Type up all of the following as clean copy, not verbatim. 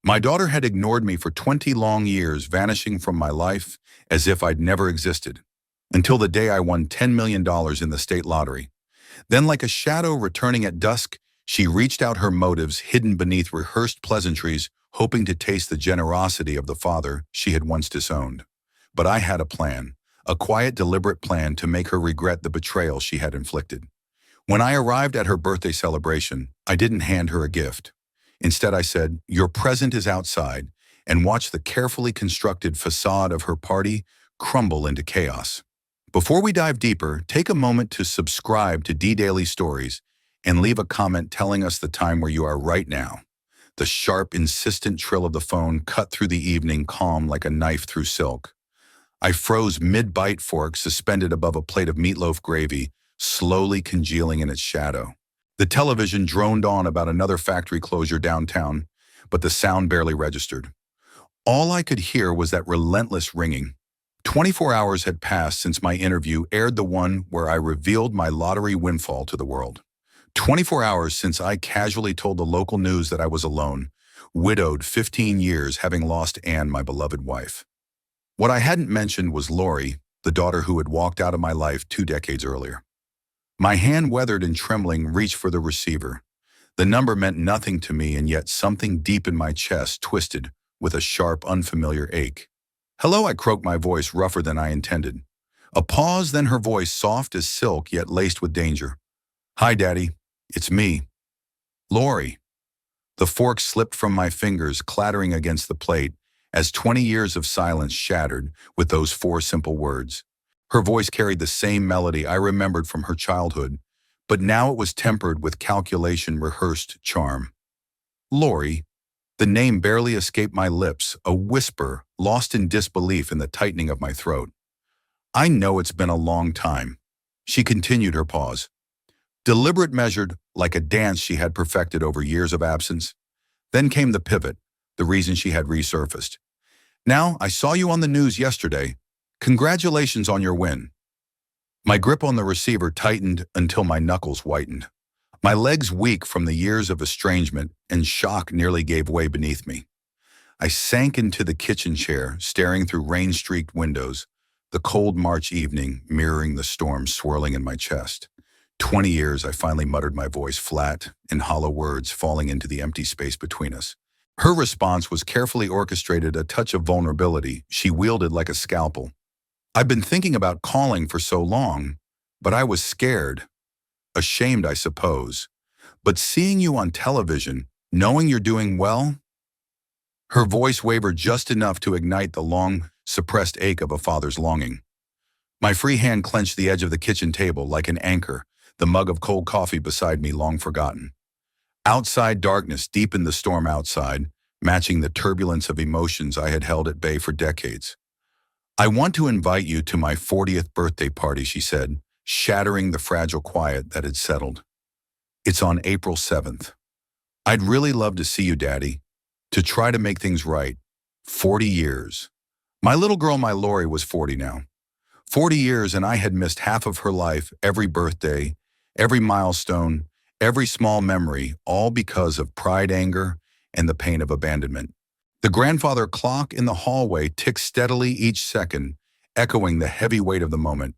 My daughter had ignored me for 20 long years, vanishing from my life as if I'd never existed, until the day I won $10 million in the state lottery. Then, like a shadow returning at dusk, she reached out, her motives hidden beneath rehearsed pleasantries, hoping to taste the generosity of the father she had once disowned. But I had a plan, a quiet, deliberate plan to make her regret the betrayal she had inflicted. When I arrived at her birthday celebration, I didn't hand her a gift. Instead, I said, "Your present is outside," and watched the carefully constructed facade of her party crumble into chaos. Before we dive deeper, take a moment to subscribe to D-Daily Stories and leave a comment telling us the time where you are right now. The sharp, insistent trill of the phone cut through the evening calm like a knife through silk. I froze mid-bite, fork suspended above a plate of meatloaf gravy, slowly congealing in its shadow. The television droned on about another factory closure downtown, but the sound barely registered. All I could hear was that relentless ringing. 24 hours had passed since my interview aired, the one where I revealed my lottery windfall to the world. 24 hours since I casually told the local news that I was alone, widowed, 15 years, having lost Anne, my beloved wife. What I hadn't mentioned was Lori, the daughter who had walked out of my life 2 decades earlier. My hand, weathered and trembling, reached for the receiver. The number meant nothing to me, and yet something deep in my chest twisted with a sharp, unfamiliar ache. "Hello," I croaked, my voice rougher than I intended. A pause, then her voice, soft as silk yet laced with danger. "Hi, Daddy. It's me. Lori." The fork slipped from my fingers, clattering against the plate, as 20 years of silence shattered with those 4 simple words. Her voice carried the same melody I remembered from her childhood, but now it was tempered with calculation, rehearsed charm. "Lori." The name barely escaped my lips, a whisper lost in disbelief in the tightening of my throat. "I know it's been a long time." She continued, her pause deliberate, measured, like a dance she had perfected over years of absence. Then came the pivot, the reason she had resurfaced. "Now, I saw you on the news yesterday. Congratulations on your win." My grip on the receiver tightened until my knuckles whitened. My legs, weak from the years of estrangement and shock, nearly gave way beneath me. I sank into the kitchen chair, staring through rain-streaked windows, the cold March evening mirroring the storm swirling in my chest. 20 years, I finally muttered, my voice flat and hollow, words falling into the empty space between us. Her response was carefully orchestrated, a touch of vulnerability she wielded like a scalpel. "I've been thinking about calling for so long, but I was scared. Ashamed, I suppose. But seeing you on television, knowing you're doing well." Her voice wavered just enough to ignite the long, suppressed ache of a father's longing. My free hand clenched the edge of the kitchen table like an anchor, the mug of cold coffee beside me long forgotten. Outside, darkness deepened, the storm outside, matching the turbulence of emotions I had held at bay for decades. "I want to invite you to my 40th birthday party," she said, shattering the fragile quiet that had settled. "It's on April 7th. I'd really love to see you, Daddy, to try to make things right. 40 years. My little girl, my Lori, was 40 now. 40 years, and I had missed half of her life, every birthday, every milestone, every small memory, all because of pride, anger, and the pain of abandonment. The grandfather clock in the hallway ticked steadily each second, echoing the heavy weight of the moment.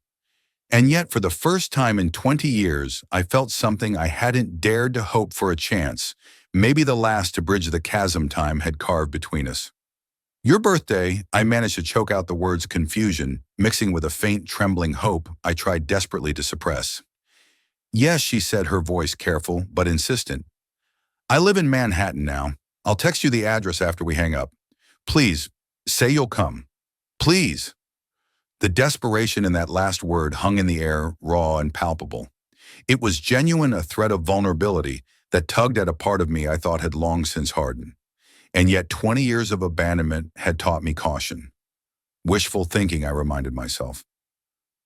And yet, for the first time in 20 years, I felt something I hadn't dared to hope for, a chance, maybe the last, to bridge the chasm time had carved between us. "Your birthday," I managed to choke out the words, confusion mixing with a faint, trembling hope I tried desperately to suppress. "Yes," she said, her voice careful but insistent. "I live in Manhattan now. I'll text you the address after we hang up. Please, say you'll come. Please." The desperation in that last word hung in the air, raw and palpable. It was genuine, a thread of vulnerability that tugged at a part of me I thought had long since hardened. And yet 20 years of abandonment had taught me caution. Wishful thinking, I reminded myself.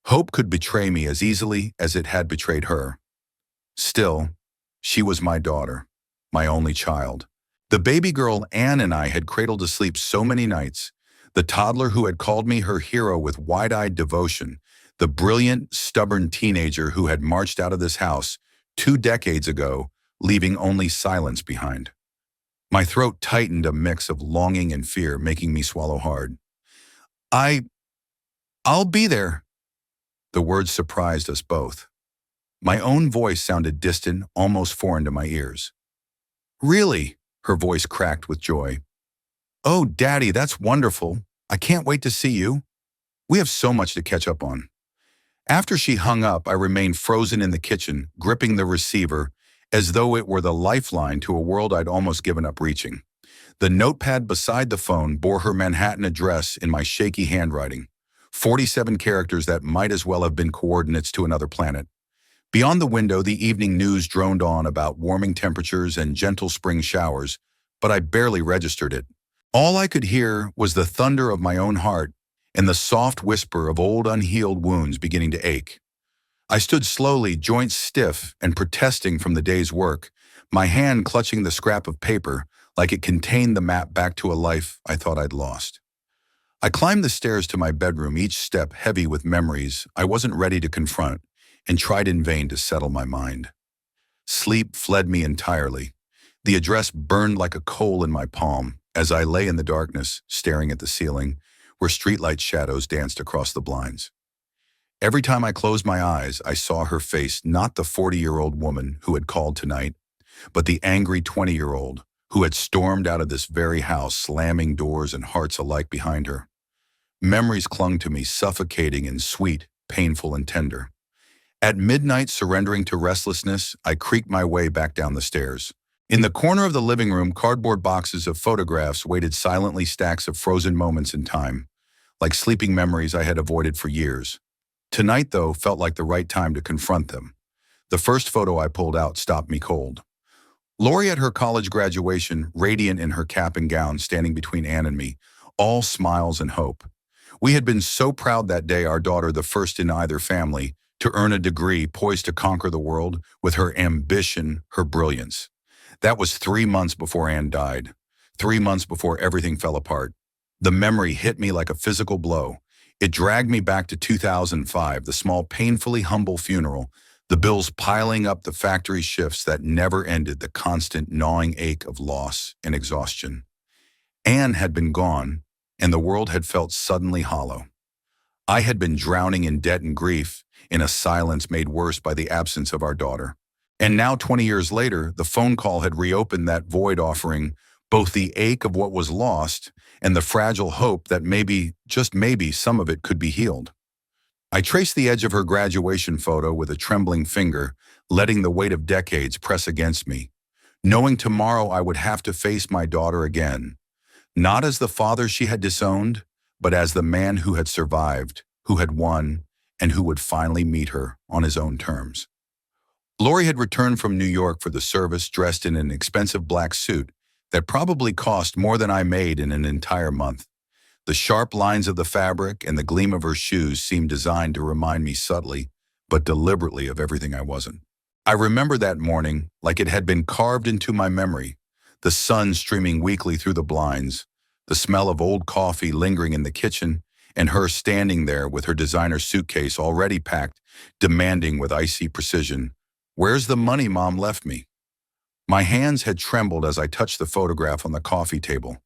Hope could betray me as easily as it had betrayed her. Still, she was my daughter, my only child. The baby girl Anne and I had cradled to sleep so many nights, the toddler who had called me her hero with wide-eyed devotion, the brilliant, stubborn teenager who had marched out of this house 2 decades ago, leaving only silence behind. My throat tightened, a mix of longing and fear, making me swallow hard. I, I'll be there. The words surprised us both. My own voice sounded distant, almost foreign to my ears. Really? Her voice cracked with joy. Oh, Daddy, that's wonderful. I can't wait to see you. We have so much to catch up on. After she hung up, I remained frozen in the kitchen, gripping the receiver, as though it were the lifeline to a world I'd almost given up reaching. The notepad beside the phone bore her Manhattan address in my shaky handwriting, 47 characters that might as well have been coordinates to another planet. Beyond the window, the evening news droned on about warming temperatures and gentle spring showers, but I barely registered it. All I could hear was the thunder of my own heart and the soft whisper of old unhealed wounds beginning to ache. I stood slowly, joints stiff and protesting from the day's work, my hand clutching the scrap of paper like it contained the map back to a life I thought I'd lost. I climbed the stairs to my bedroom, each step heavy with memories I wasn't ready to confront, and tried in vain to settle my mind. Sleep fled me entirely. The address burned like a coal in my palm as I lay in the darkness, staring at the ceiling, where streetlight shadows danced across the blinds. Every time I closed my eyes, I saw her face, not the 40-year-old woman who had called tonight, but the angry 20-year-old who had stormed out of this very house, slamming doors and hearts alike behind her. Memories clung to me, suffocating and sweet, painful and tender. At midnight, surrendering to restlessness, I creaked my way back down the stairs. In the corner of the living room, cardboard boxes of photographs waited silently, stacks of frozen moments in time, like sleeping memories I had avoided for years. Tonight, though, felt like the right time to confront them. The first photo I pulled out stopped me cold. Lori at her college graduation, radiant in her cap and gown, standing between Anne and me, all smiles and hope. We had been so proud that day, our daughter, the first in either family, to earn a degree, poised to conquer the world with her ambition, her brilliance. That was 3 months before Anne died, 3 months before everything fell apart. The memory hit me like a physical blow. It dragged me back to 2005, the small, painfully humble funeral, the bills piling up, the factory shifts that never ended, the constant gnawing ache of loss and exhaustion. Anne had been gone, and the world had felt suddenly hollow. I had been drowning in debt and grief, in a silence made worse by the absence of our daughter. And now, 20 years later, the phone call had reopened that void, offering both the ache of what was lost and the fragile hope that maybe, just maybe, some of it could be healed. I traced the edge of her graduation photo with a trembling finger, letting the weight of decades press against me, knowing tomorrow I would have to face my daughter again, not as the father she had disowned, but as the man who had survived, who had won, and who would finally meet her on his own terms. Lori had returned from New York for the service, dressed in an expensive black suit that probably cost more than I made in an entire month. The sharp lines of the fabric and the gleam of her shoes seemed designed to remind me subtly, but deliberately, of everything I wasn't. I remember that morning like it had been carved into my memory, the sun streaming weakly through the blinds, the smell of old coffee lingering in the kitchen, and her standing there with her designer suitcase already packed, demanding with icy precision, "Where's the money Mom left me?" My hands had trembled as I touched the photograph on the coffee table,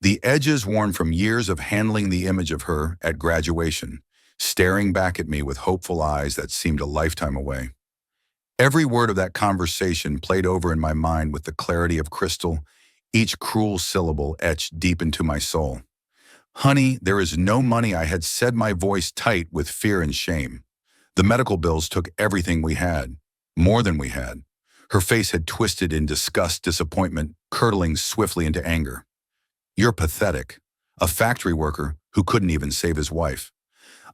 the edges worn from years of handling the image of her at graduation, staring back at me with hopeful eyes that seemed a lifetime away. Every word of that conversation played over in my mind with the clarity of crystal, each cruel syllable etched deep into my soul. "Honey, there is no money," I had said, my voice tight with fear and shame. The medical bills took everything we had, more than we had. Her face had twisted in disgust, disappointment, curdling swiftly into anger. "You're pathetic. A factory worker who couldn't even save his wife."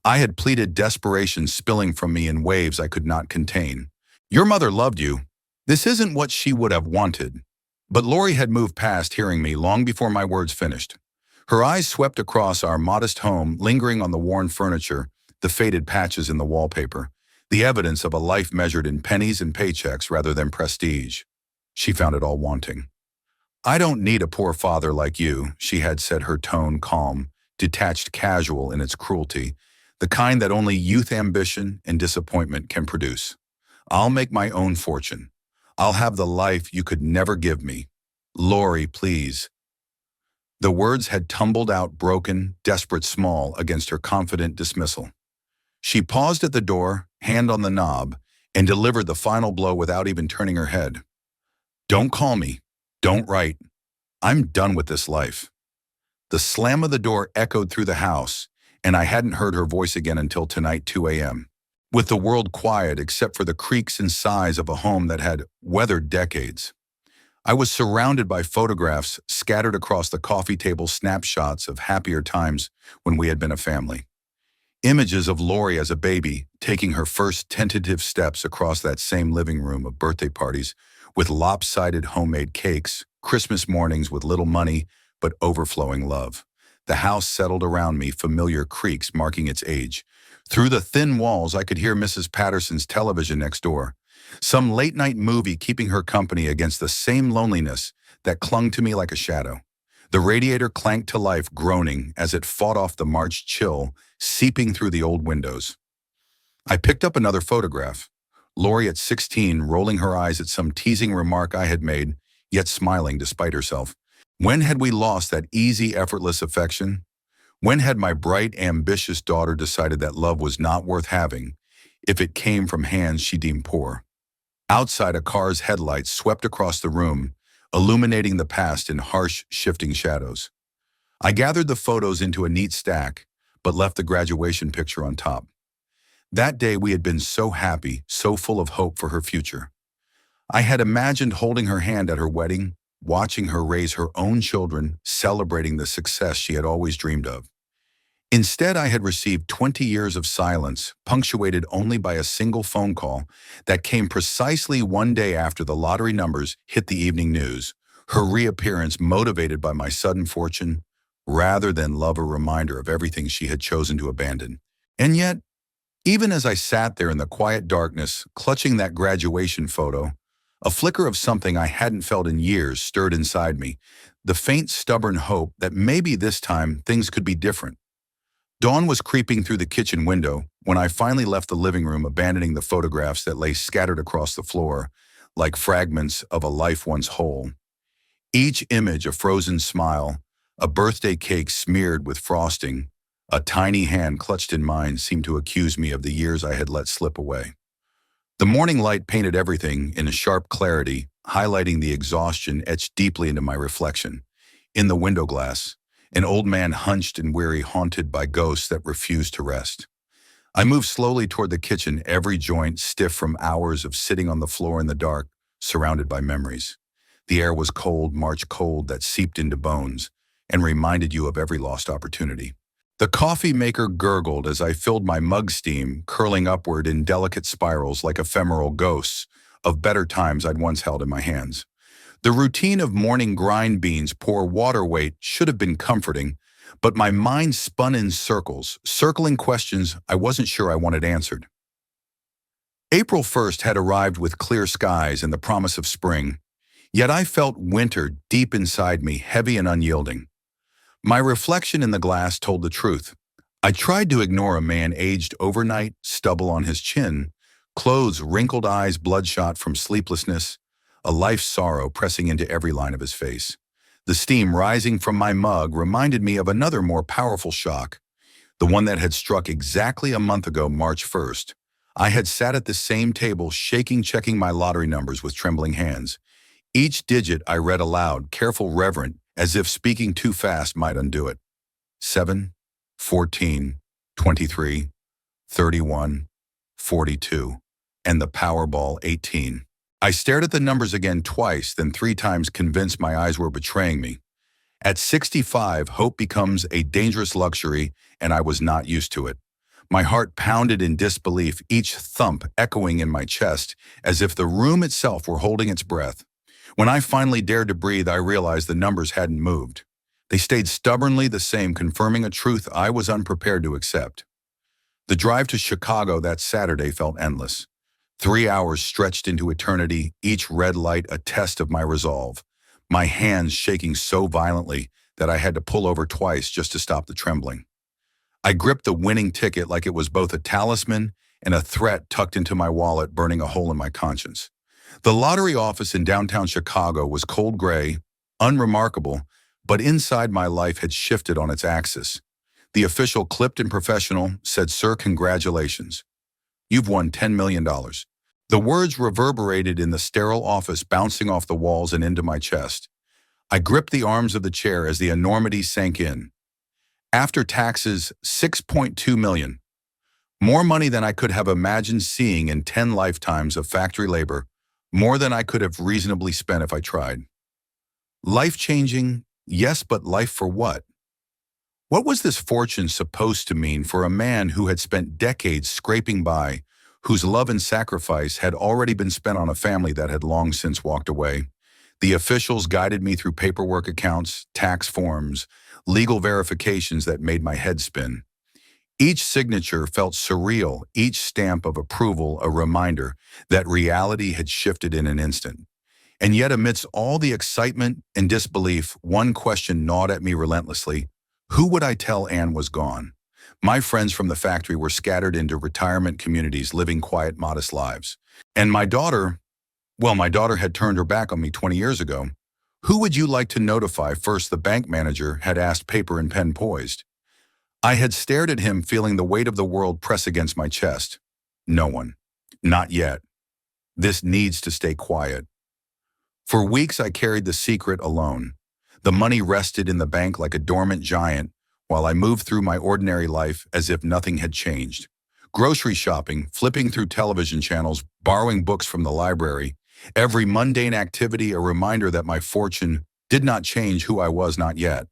I had pleaded, desperation spilling from me in waves I could not contain. "Your mother loved you. This isn't what she would have wanted." But Lori had moved past hearing me long before my words finished. Her eyes swept across our modest home, lingering on the worn furniture, the faded patches in the wallpaper, the evidence of a life measured in pennies and paychecks rather than prestige. She found it all wanting. "I don't need a poor father like you," she had said, her tone calm, detached, casual in its cruelty, the kind that only youth ambition and disappointment can produce. "I'll make my own fortune. I'll have the life you could never give me." Lori, please." The words had tumbled out broken, desperate small against her confident dismissal. She paused at the door, hand on the knob, and delivered the final blow without even turning her head. "Don't call me. Don't write. I'm done with this life." The slam of the door echoed through the house, and I hadn't heard her voice again until tonight, 2 a.m. With the world quiet except for the creaks and sighs of a home that had weathered decades. I was surrounded by photographs scattered across the coffee table, snapshots of happier times when we had been a family. Images of Lori as a baby, taking her first tentative steps across that same living room of birthday parties with lopsided homemade cakes, Christmas mornings with little money but overflowing love. The house settled around me, familiar creaks marking its age. Through the thin walls, I could hear Mrs. Patterson's television next door. Some late-night movie keeping her company against the same loneliness that clung to me like a shadow. The radiator clanked to life, groaning as it fought off the March chill seeping through the old windows. I picked up another photograph. Lori at 16, rolling her eyes at some teasing remark I had made, yet smiling despite herself. When had we lost that easy, effortless affection? When had my bright, ambitious daughter decided that love was not worth having if it came from hands she deemed poor? Outside, a car's headlights swept across the room, illuminating the past in harsh, shifting shadows. I gathered the photos into a neat stack, but left the graduation picture on top. That day we had been so happy, so full of hope for her future. I had imagined holding her hand at her wedding, watching her raise her own children, celebrating the success she had always dreamed of. Instead, I had received 20 years of silence, punctuated only by a single phone call that came precisely one day after the lottery numbers hit the evening news, her reappearance motivated by my sudden fortune, rather than love, a reminder of everything she had chosen to abandon. And yet, even as I sat there in the quiet darkness, clutching that graduation photo, a flicker of something I hadn't felt in years stirred inside me, the faint, stubborn hope that maybe this time things could be different. Dawn was creeping through the kitchen window when I finally left the living room, abandoning the photographs that lay scattered across the floor like fragments of a life once whole. Each image a frozen smile, a birthday cake smeared with frosting, a tiny hand clutched in mine seemed to accuse me of the years I had let slip away. The morning light painted everything in a sharp clarity, highlighting the exhaustion etched deeply into my reflection. In the window glass, an old man hunched and weary, haunted by ghosts that refused to rest. I moved slowly toward the kitchen, every joint stiff from hours of sitting on the floor in the dark, surrounded by memories. The air was cold, March cold that seeped into bones and reminded you of every lost opportunity. The coffee maker gurgled as I filled my mug, steam curling upward in delicate spirals like ephemeral ghosts of better times I'd once held in my hands. The routine of morning grind beans, pour water weight should have been comforting, but my mind spun in circles, circling questions I wasn't sure I wanted answered. April 1st had arrived with clear skies and the promise of spring, yet I felt winter deep inside me, heavy and unyielding. My reflection in the glass told the truth. I tried to ignore a man aged overnight, stubble on his chin, clothes, wrinkled eyes bloodshot from sleeplessness, a life's sorrow pressing into every line of his face. The steam rising from my mug reminded me of another more powerful shock, the one that had struck exactly a month ago, March 1st. I had sat at the same table, shaking, checking my lottery numbers with trembling hands. Each digit I read aloud, careful, reverent, as if speaking too fast might undo it. 7, 14, 23, 31, 42, and the Powerball 18. I stared at the numbers again twice, then 3 times, convinced my eyes were betraying me. At 65, hope becomes a dangerous luxury, and I was not used to it. My heart pounded in disbelief, each thump echoing in my chest as if the room itself were holding its breath. When I finally dared to breathe, I realized the numbers hadn't moved. They stayed stubbornly the same, confirming a truth I was unprepared to accept. The drive to Chicago that Saturday felt endless. 3 hours stretched into eternity, each red light a test of my resolve, my hands shaking so violently that I had to pull over twice just to stop the trembling. I gripped the winning ticket like it was both a talisman and a threat tucked into my wallet, burning a hole in my conscience. The lottery office in downtown Chicago was cold gray, unremarkable, but inside my life had shifted on its axis. The official clipped and professional said, "Sir, congratulations. You've won $10 million." The words reverberated in the sterile office, bouncing off the walls and into my chest. I gripped the arms of the chair as the enormity sank in. After taxes, $6.2 million. More money than I could have imagined seeing in 10 lifetimes of factory labor, more than I could have reasonably spent if I tried. Life-changing, yes, but life for what? What was this fortune supposed to mean for a man who had spent decades scraping by, whose love and sacrifice had already been spent on a family that had long since walked away? The officials guided me through paperwork accounts, tax forms, legal verifications that made my head spin. Each signature felt surreal, each stamp of approval a reminder that reality had shifted in an instant. And yet amidst all the excitement and disbelief, one question gnawed at me relentlessly. Who would I tell Anne was gone? My friends from the factory were scattered into retirement communities, living quiet, modest lives. And my daughter, well, my daughter had turned her back on me 20 years ago. Who would you like to notify first? The bank manager had asked, paper and pen poised. I had stared at him, feeling the weight of the world press against my chest. No one. Not yet. This needs to stay quiet. For weeks I carried the secret alone. The money rested in the bank like a dormant giant while I moved through my ordinary life as if nothing had changed. Grocery shopping, flipping through television channels, borrowing books from the library, every mundane activity a reminder that my fortune did not change who I was, not yet.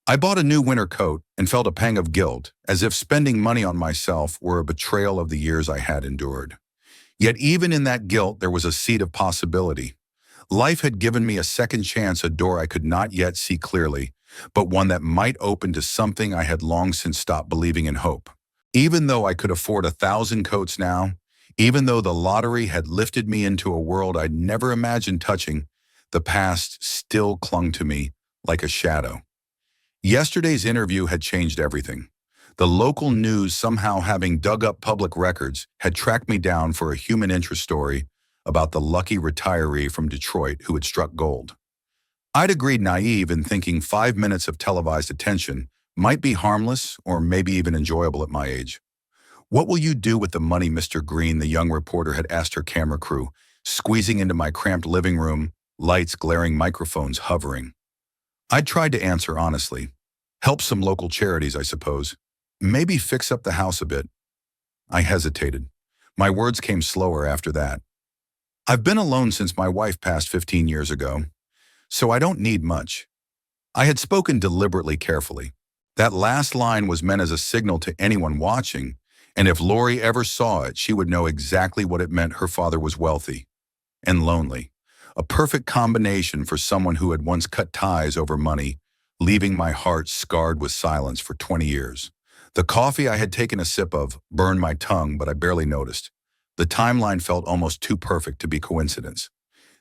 I bought a new winter coat and felt a pang of guilt, as if spending money on myself were a betrayal of the years I had endured. Yet even in that guilt there was a seed of possibility. Life had given me a second chance, a door I could not yet see clearly, but one that might open to something I had long since stopped believing in: hope. Even though I could afford 1,000 coats now, even though the lottery had lifted me into a world I'd never imagined touching, the past still clung to me like a shadow. Yesterday's interview had changed everything. The local news, somehow having dug up public records, had tracked me down for a human interest story about the lucky retiree from Detroit who had struck gold. I'd agreed, naive in thinking 5 minutes of televised attention might be harmless or maybe even enjoyable at my age. "What will you do with the money, Mr. Green?" the young reporter had asked her camera crew, squeezing into my cramped living room, lights glaring, microphones hovering. I tried to answer honestly. Help some local charities, I suppose. Maybe fix up the house a bit. I hesitated. My words came slower after that. I've been alone since my wife passed 15 years ago, so I don't need much. I had spoken deliberately, carefully. That last line was meant as a signal to anyone watching, and if Lori ever saw it, she would know exactly what it meant. Her father was wealthy and lonely. A perfect combination for someone who had once cut ties over money, leaving my heart scarred with silence for 20 years. The coffee I had taken a sip of burned my tongue, but I barely noticed. The timeline felt almost too perfect to be coincidence.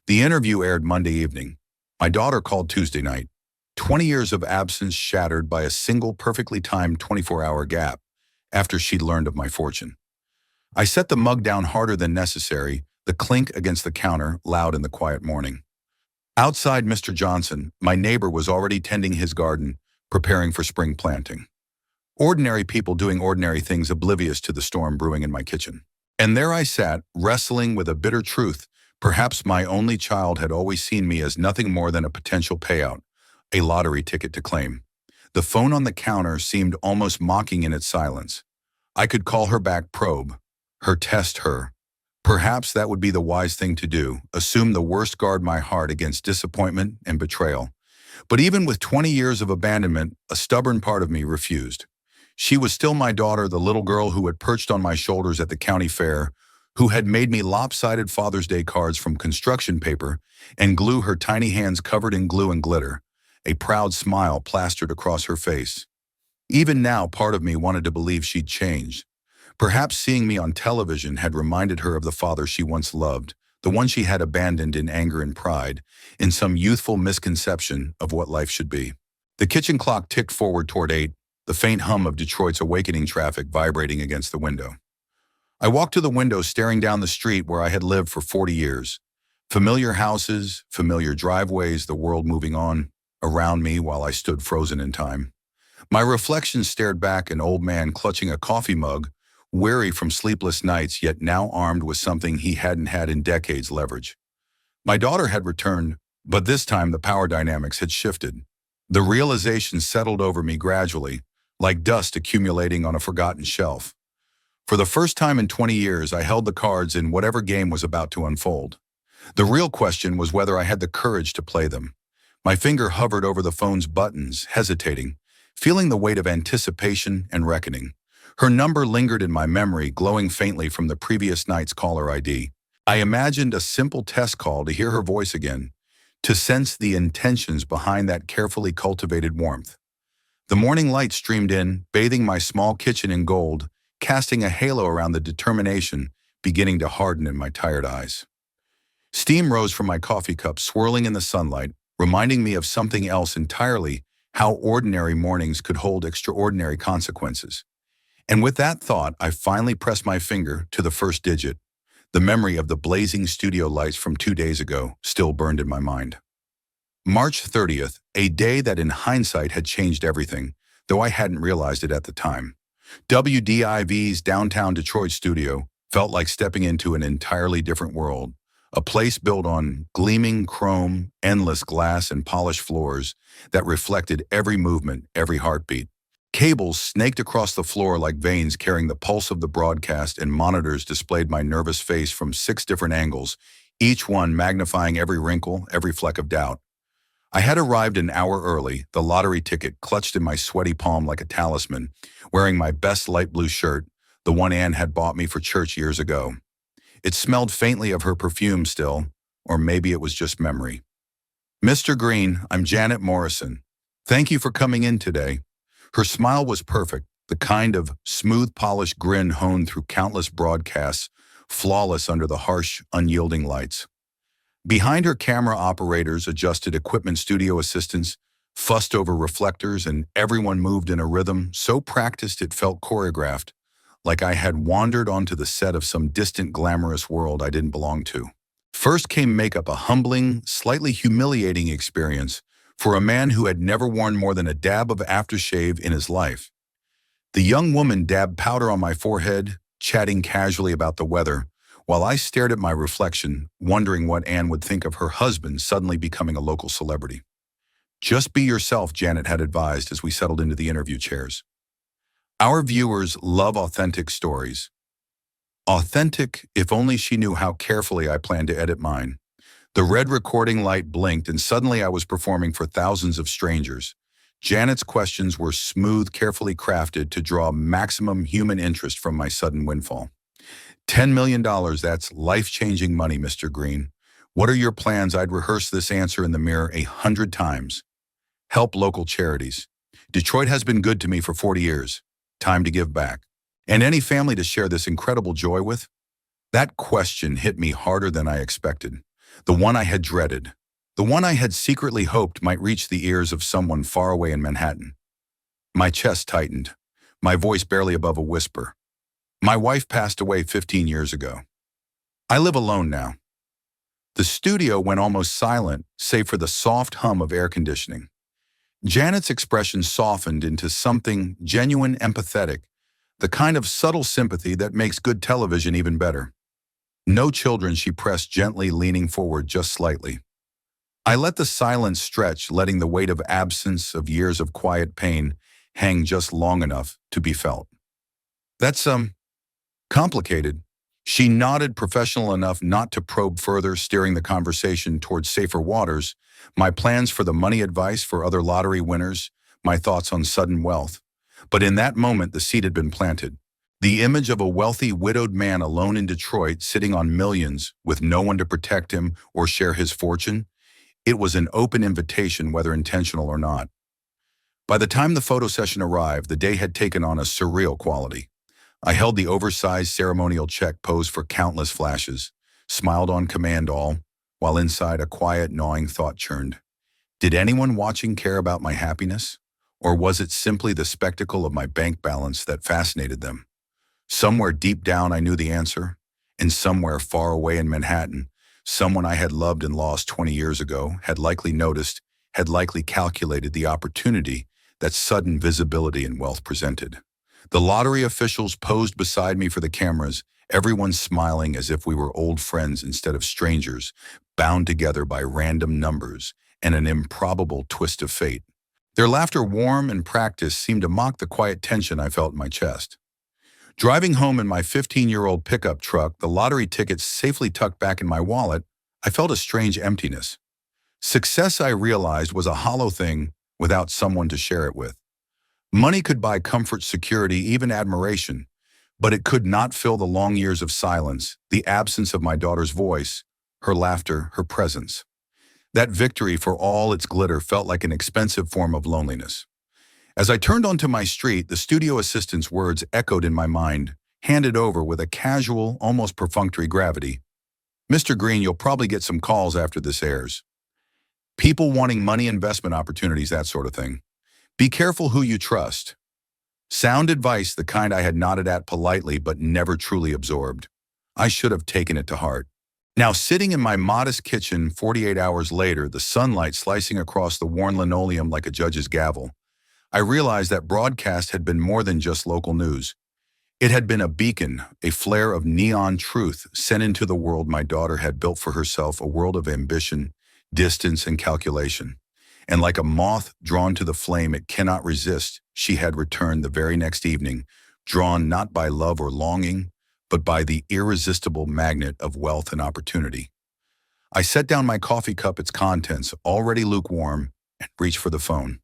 The interview aired Monday evening. My daughter called Tuesday night. 20 years of absence shattered by a single perfectly timed 24-hour gap after she'd learned of my fortune. I set the mug down harder than necessary, the clink against the counter loud in the quiet morning. Outside, Mr. Johnson, my neighbor, was already tending his garden, preparing for spring planting. Ordinary people doing ordinary things, oblivious to the storm brewing in my kitchen. And there I sat, wrestling with a bitter truth. Perhaps my only child had always seen me as nothing more than a potential payout, a lottery ticket to claim. The phone on the counter seemed almost mocking in its silence. I could call her back, probe her, test her. Perhaps that would be the wise thing to do, assume the worst, guard my heart against disappointment and betrayal. But even with 20 years of abandonment, a stubborn part of me refused. She was still my daughter, the little girl who had perched on my shoulders at the county fair, who had made me lopsided Father's Day cards from construction paper and glue, her tiny hands covered in glue and glitter, a proud smile plastered across her face. Even now, part of me wanted to believe she'd changed. Perhaps seeing me on television had reminded her of the father she once loved, the one she had abandoned in anger and pride, in some youthful misconception of what life should be. The kitchen clock ticked forward toward 8, the faint hum of Detroit's awakening traffic vibrating against the window. I walked to the window, staring down the street where I had lived for 40 years. Familiar houses, familiar driveways, the world moving on around me while I stood frozen in time. My reflection stared back, an old man clutching a coffee mug, weary from sleepless nights, yet now armed with something he hadn't had in decades: leverage. My daughter had returned, but this time the power dynamics had shifted. The realization settled over me gradually, like dust accumulating on a forgotten shelf. For the first time in 20 years, I held the cards in whatever game was about to unfold. The real question was whether I had the courage to play them. My finger hovered over the phone's buttons, hesitating, feeling the weight of anticipation and reckoning. Her number lingered in my memory, glowing faintly from the previous night's caller ID. I imagined a simple test call, to hear her voice again, to sense the intentions behind that carefully cultivated warmth. The morning light streamed in, bathing my small kitchen in gold, casting a halo around the determination beginning to harden in my tired eyes. Steam rose from my coffee cup, swirling in the sunlight, reminding me of something else entirely: how ordinary mornings could hold extraordinary consequences. And with that thought, I finally pressed my finger to the first digit. The memory of the blazing studio lights from 2 days ago still burned in my mind. March 30th, a day that in hindsight had changed everything, though I hadn't realized it at the time. WDIV's downtown Detroit studio felt like stepping into an entirely different world, a place built on gleaming chrome, endless glass, and polished floors that reflected every movement, every heartbeat. Cables snaked across the floor like veins carrying the pulse of the broadcast, and monitors displayed my nervous face from 6 different angles, each one magnifying every wrinkle, every fleck of doubt. I had arrived an hour early, the lottery ticket clutched in my sweaty palm like a talisman, wearing my best light blue shirt, the one Anne had bought me for church years ago. It smelled faintly of her perfume still, or maybe it was just memory. "Mr. Green, I'm Janet Morrison. Thank you for coming in today." Her smile was perfect, the kind of smooth, polished grin honed through countless broadcasts, flawless under the harsh, unyielding lights. Behind her, camera operators adjusted equipment, studio assistants fussed over reflectors, and everyone moved in a rhythm so practiced it felt choreographed, like I had wandered onto the set of some distant, glamorous world I didn't belong to. First came makeup, a humbling, slightly humiliating experience for a man who had never worn more than a dab of aftershave in his life. The young woman dabbed powder on my forehead, chatting casually about the weather, while I stared at my reflection, wondering what Anne would think of her husband suddenly becoming a local celebrity. "Just be yourself," Janet had advised as we settled into the interview chairs. "Our viewers love authentic stories." Authentic, if only she knew how carefully I planned to edit mine. The red recording light blinked, and suddenly I was performing for thousands of strangers. Janet's questions were smooth, carefully crafted to draw maximum human interest from my sudden windfall. $10 million, that's life-changing money, Mr. Green. What are your plans? I'd rehearsed this answer in the mirror 100 times. Help local charities. Detroit has been good to me for 40 years. Time to give back. And any family to share this incredible joy with? That question hit me harder than I expected. The one I had dreaded. The one I had secretly hoped might reach the ears of someone far away in Manhattan. My chest tightened, my voice barely above a whisper. My wife passed away 15 years ago. I live alone now. The studio went almost silent, save for the soft hum of air conditioning. Janet's expression softened into something genuine, empathetic, the kind of subtle sympathy that makes good television even better. "No children," she pressed gently, leaning forward just slightly. I let the silence stretch, letting the weight of absence, of years of quiet pain, hang just long enough to be felt. "That's, complicated." She nodded, professional enough not to probe further, steering the conversation towards safer waters: my plans for the money, advice for other lottery winners, my thoughts on sudden wealth. But in that moment, the seed had been planted. The image of a wealthy, widowed man alone in Detroit, sitting on millions, with no one to protect him or share his fortune. It was an open invitation, whether intentional or not. By the time the photo session arrived, the day had taken on a surreal quality. I held the oversized ceremonial check posed for countless flashes, smiled on command all, while inside a quiet, gnawing thought churned. Did anyone watching care about my happiness? Or was it simply the spectacle of my bank balance that fascinated them? Somewhere deep down I knew the answer, and somewhere far away in Manhattan, Someone I had loved and lost 20 years ago had likely noticed, had likely calculated the opportunity that sudden visibility and wealth presented. The lottery officials posed beside me for the cameras, everyone smiling as if we were old friends instead of strangers, bound together by random numbers and an improbable twist of fate. Their laughter, warm and practiced, seemed to mock the quiet tension I felt in my chest. Driving home in my 15-year-old pickup truck, the lottery tickets safely tucked back in my wallet, I felt a strange emptiness. Success, I realized, was a hollow thing without someone to share it with. Money could buy comfort, security, even admiration, but it could not fill the long years of silence, the absence of my daughter's voice, her laughter, her presence. That victory, for all its glitter, felt like an expensive form of loneliness. As I turned onto my street, the studio assistant's words echoed in my mind, handed over with a casual, almost perfunctory gravity. "Mr. Green, you'll probably get some calls after this airs. People wanting money, investment opportunities, that sort of thing. Be careful who you trust." Sound advice, the kind I had nodded at politely but never truly absorbed. I should have taken it to heart. Now, sitting in my modest kitchen 48 hours later, the sunlight slicing across the worn linoleum like a judge's gavel, I realized that broadcast had been more than just local news. It had been a beacon, a flare of neon truth sent into the world my daughter had built for herself, a world of ambition, distance, and calculation. And like a moth drawn to the flame it cannot resist, she had returned the very next evening, drawn not by love or longing, but by the irresistible magnet of wealth and opportunity. I set down my coffee cup, its contents already lukewarm, and reached for the phone.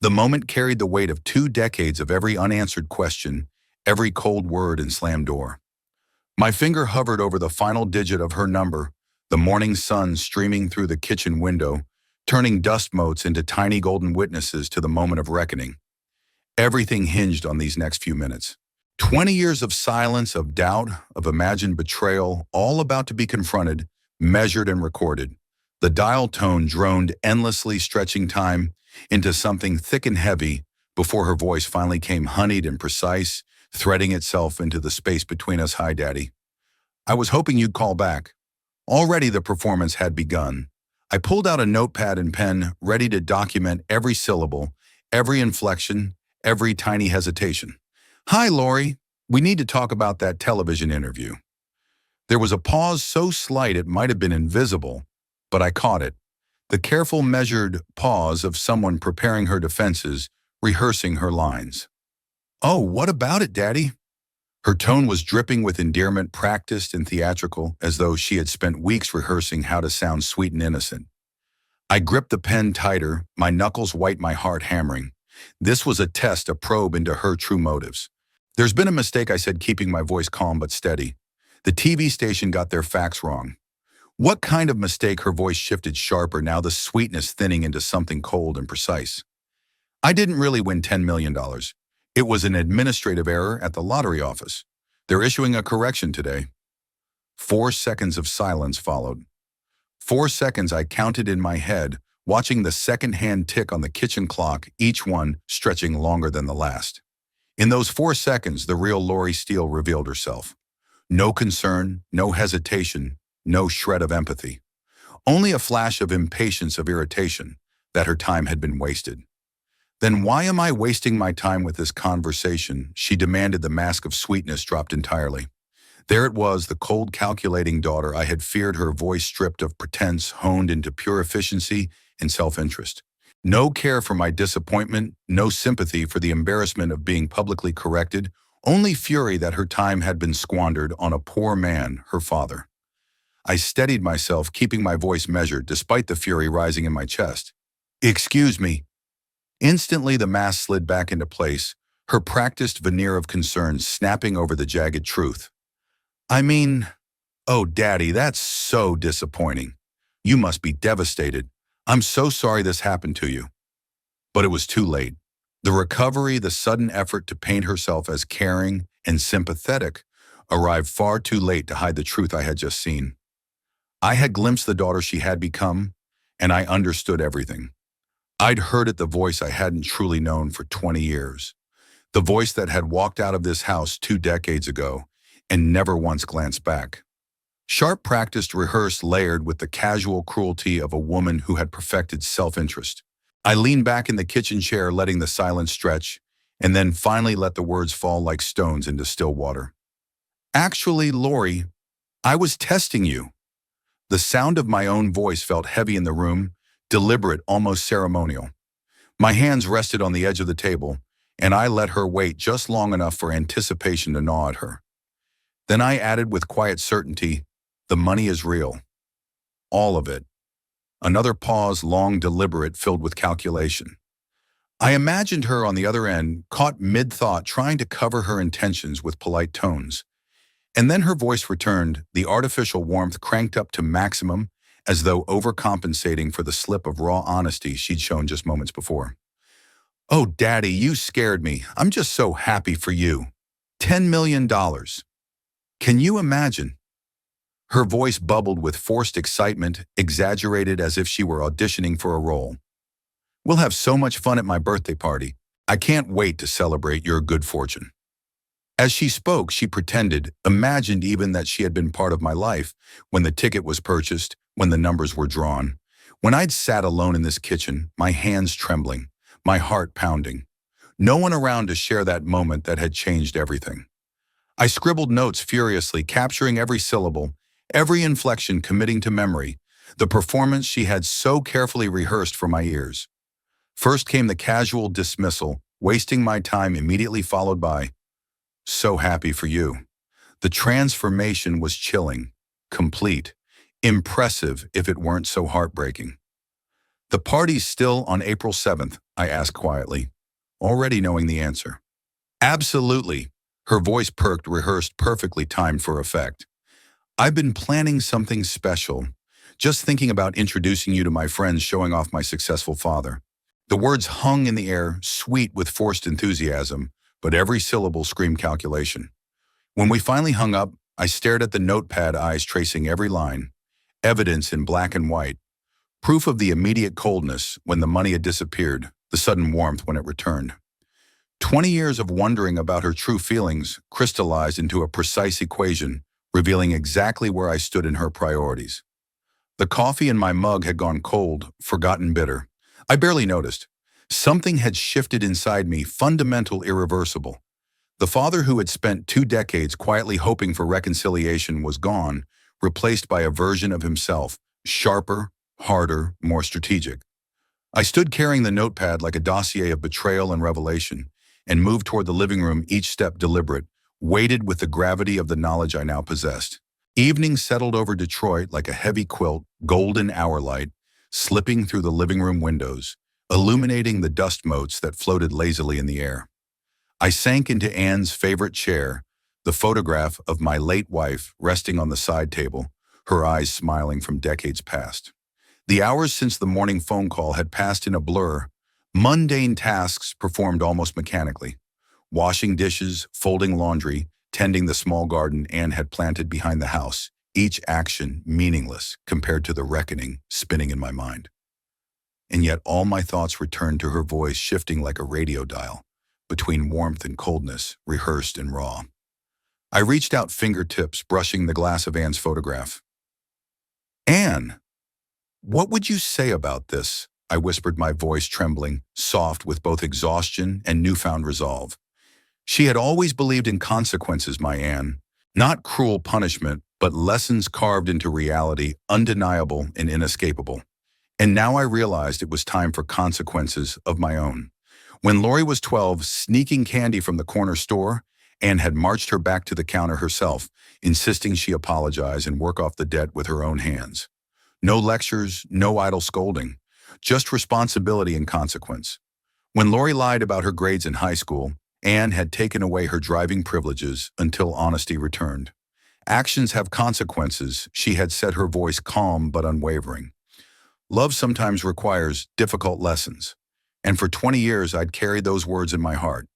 The moment carried the weight of 2 decades of every unanswered question, every cold word and slammed door. My finger hovered over the final digit of her number, the morning sun streaming through the kitchen window, turning dust motes into tiny golden witnesses to the moment of reckoning. Everything hinged on these next few minutes. 20 years of silence, of doubt, of imagined betrayal, all about to be confronted, measured and recorded. The dial tone droned endlessly, stretching time into something thick and heavy before her voice finally came honeyed and precise, threading itself into the space between us. "Hi, Daddy. I was hoping you'd call back." Already the performance had begun. I pulled out a notepad and pen, ready to document every syllable, every inflection, every tiny hesitation. "Hi, Lori. We need to talk about that television interview." There was a pause so slight it might have been invisible, but I caught it. The careful, measured pause of someone preparing her defenses, rehearsing her lines. "Oh, what about it, Daddy?" Her tone was dripping with endearment, practiced and theatrical, as though she had spent weeks rehearsing how to sound sweet and innocent. I gripped the pen tighter, my knuckles white, my heart hammering. This was a test, a probe into her true motives. "There's been a mistake," I said, keeping my voice calm but steady. "The TV station got their facts wrong." "What kind of mistake?" Her voice shifted sharper, now the sweetness thinning into something cold and precise. "I didn't really win $10 million. It was an administrative error at the lottery office. They're issuing a correction today." 4 seconds of silence followed. 4 seconds I counted in my head, watching the second-hand tick on the kitchen clock, each one stretching longer than the last. In those 4 seconds, the real Lori Steele revealed herself. No concern, no hesitation, no shred of empathy. Only a flash of impatience, of irritation, that her time had been wasted. "Then why am I wasting my time with this conversation?" she demanded. The mask of sweetness dropped entirely. There it was, the cold, calculating daughter I had feared, her voice stripped of pretense, honed into pure efficiency and self-interest. No care for my disappointment, no sympathy for the embarrassment of being publicly corrected, only fury that her time had been squandered on a poor man, her father. I steadied myself, keeping my voice measured, despite the fury rising in my chest. "Excuse me." Instantly, the mask slid back into place, her practiced veneer of concern snapping over the jagged truth. "I mean, oh, Daddy, that's so disappointing. You must be devastated. I'm so sorry this happened to you." But it was too late. The recovery, the sudden effort to paint herself as caring and sympathetic, arrived far too late to hide the truth I had just seen. I had glimpsed the daughter she had become, and I understood everything. I'd heard it, the voice I hadn't truly known for 20 years. The voice that had walked out of this house 2 decades ago and never once glanced back. Sharp practiced, rehearsed, layered with the casual cruelty of a woman who had perfected self-interest. I leaned back in the kitchen chair, letting the silence stretch, and then finally let the words fall like stones into still water. Actually, Lori, I was testing you. The sound of my own voice felt heavy in the room, deliberate, almost ceremonial. My hands rested on the edge of the table, and I let her wait just long enough for anticipation to gnaw at her. Then I added with quiet certainty, the money is real. All of it. Another pause, long, deliberate, filled with calculation. I imagined her on the other end, caught mid-thought, trying to cover her intentions with polite tones. And then her voice returned, the artificial warmth cranked up to maximum, as though overcompensating for the slip of raw honesty she'd shown just moments before. Oh, Daddy, you scared me. I'm just so happy for you. $10 million. Can you imagine? Her voice bubbled with forced excitement, exaggerated as if she were auditioning for a role. We'll have so much fun at my birthday party. I can't wait to celebrate your good fortune. As she spoke, she pretended, imagined even that she had been part of my life when the ticket was purchased, when the numbers were drawn, when I'd sat alone in this kitchen, my hands trembling, my heart pounding. No one around to share that moment that had changed everything. I scribbled notes furiously, capturing every syllable, every inflection committing to memory, the performance she had so carefully rehearsed for my ears. First came the casual dismissal, wasting my time, immediately followed by, so happy for you. The transformation was chilling, complete, impressive if it weren't so heartbreaking. The party's still on April 7th, I asked quietly, already knowing the answer. Absolutely. Her voice perked, rehearsed, perfectly timed for effect. I've been planning something special, just thinking about introducing you to my friends, showing off my successful father. The words hung in the air, sweet with forced enthusiasm, but every syllable screamed calculation. When we finally hung up, I stared at the notepad, eyes tracing every line, evidence in black and white, proof of the immediate coldness when the money had disappeared, the sudden warmth when it returned. 20 years of wondering about her true feelings crystallized into a precise equation, revealing exactly where I stood in her priorities. The coffee in my mug had gone cold, forgotten bitter. I barely noticed. Something had shifted inside me, fundamental, irreversible. The father who had spent 2 decades quietly hoping for reconciliation was gone, replaced by a version of himself, sharper, harder, more strategic. I stood carrying the notepad like a dossier of betrayal and revelation, and moved toward the living room, each step deliberate, weighted with the gravity of the knowledge I now possessed. Evening settled over Detroit like a heavy quilt, golden hour light, slipping through the living room windows, illuminating the dust motes that floated lazily in the air. I sank into Anne's favorite chair, the photograph of my late wife resting on the side table, her eyes smiling from decades past. The hours since the morning phone call had passed in a blur, mundane tasks performed almost mechanically. Washing dishes, folding laundry, tending the small garden Anne had planted behind the house, each action meaningless compared to the reckoning spinning in my mind. And yet all my thoughts returned to her voice, shifting like a radio dial, between warmth and coldness, rehearsed and raw. I reached out, fingertips brushing the glass of Anne's photograph. Anne, what would you say about this? I whispered, my voice trembling, soft with both exhaustion and newfound resolve. She had always believed in consequences, my Anne. Not cruel punishment, but lessons carved into reality, undeniable and inescapable. And now I realized it was time for consequences of my own. When Lori was 12, sneaking candy from the corner store, Anne had marched her back to the counter herself, insisting she apologize and work off the debt with her own hands. No lectures, no idle scolding, just responsibility and consequence. When Lori lied about her grades in high school, Anne had taken away her driving privileges until honesty returned. Actions have consequences, she had said, her voice calm but unwavering. Love sometimes requires difficult lessons. And for 20 years, I'd carried those words in my heart.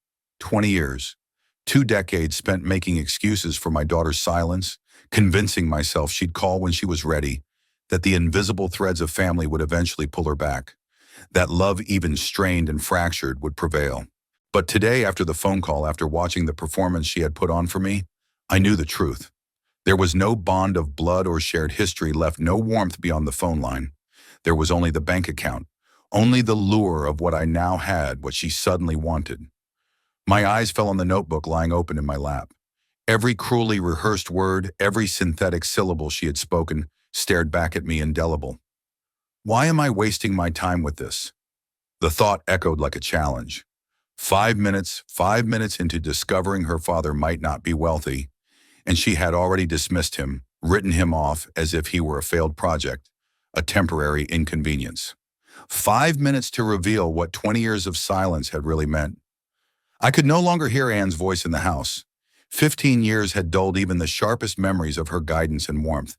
20 years. 2 decades spent making excuses for my daughter's silence, convincing myself she'd call when she was ready, that the invisible threads of family would eventually pull her back, that love, even strained and fractured, would prevail. But today, after the phone call, after watching the performance she had put on for me, I knew the truth. There was no bond of blood or shared history left, no warmth beyond the phone line. There was only the bank account, only the lure of what I now had, what she suddenly wanted. My eyes fell on the notebook lying open in my lap. Every cruelly rehearsed word, every synthetic syllable she had spoken, stared back at me indelible. Why am I wasting my time with this? The thought echoed like a challenge. 5 minutes into discovering her father might not be wealthy, and she had already dismissed him, written him off as if he were a failed project, a temporary inconvenience. 5 minutes to reveal what 20 years of silence had really meant. I could no longer hear Anne's voice in the house. 15 years had dulled even the sharpest memories of her guidance and warmth.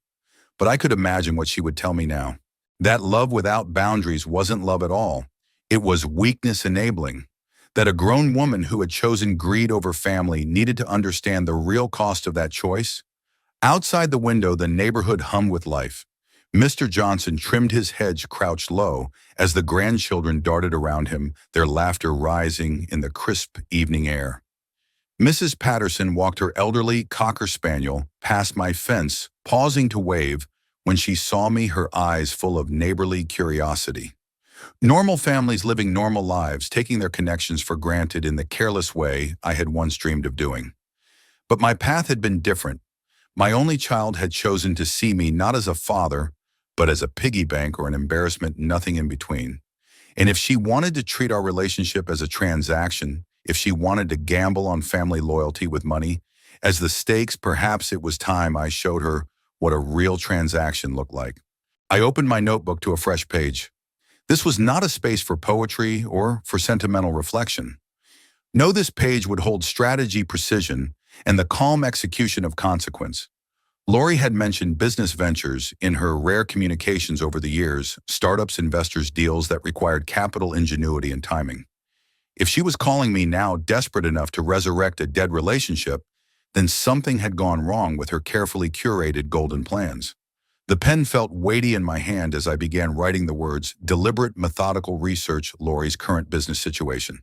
But I could imagine what she would tell me now. That love without boundaries wasn't love at all. It was weakness enabling. That a grown woman who had chosen greed over family needed to understand the real cost of that choice. Outside the window, the neighborhood hummed with life. Mr. Johnson trimmed his hedge crouched low as the grandchildren darted around him, their laughter rising in the crisp evening air. Mrs. Patterson walked her elderly cocker spaniel past my fence, pausing to wave when she saw me, her eyes full of neighborly curiosity. Normal families living normal lives, taking their connections for granted in the careless way I had once dreamed of doing. But my path had been different. My only child had chosen to see me not as a father, but as a piggy bank or an embarrassment, nothing in between. And if she wanted to treat our relationship as a transaction, if she wanted to gamble on family loyalty with money, as the stakes, perhaps it was time I showed her what a real transaction looked like. I opened my notebook to a fresh page. This was not a space for poetry or for sentimental reflection. No, this page would hold strategy, precision, and the calm execution of consequence. Lori had mentioned business ventures in her rare communications over the years, startups, investors, deals that required capital, ingenuity, and timing. If she was calling me now desperate enough to resurrect a dead relationship, then something had gone wrong with her carefully curated golden plans. The pen felt weighty in my hand as I began writing the words, deliberate, methodical research, Lori's current business situation.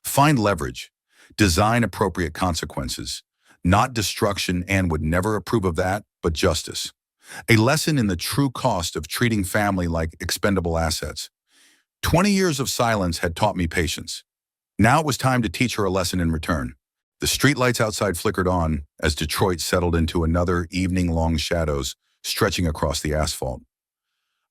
Find leverage. Design appropriate consequences. Not destruction. Anne would never approve of that, but justice. A lesson in the true cost of treating family like expendable assets. 20 years of silence had taught me patience. Now it was time to teach her a lesson in return. The streetlights outside flickered on as Detroit settled into another evening-long shadows stretching across the asphalt.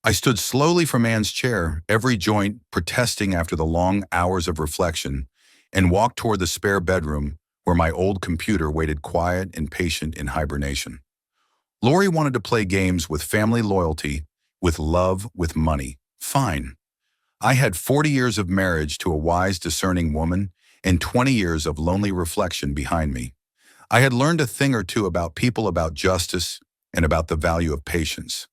I stood slowly from Anne's chair, every joint protesting after the long hours of reflection, and walked toward the spare bedroom where my old computer waited quiet and patient in hibernation. Lori wanted to play games with family loyalty, with love, with money. Fine. I had 40 years of marriage to a wise, discerning woman and 20 years of lonely reflection behind me. I had learned a thing or two about people, about justice, and about the value of patience.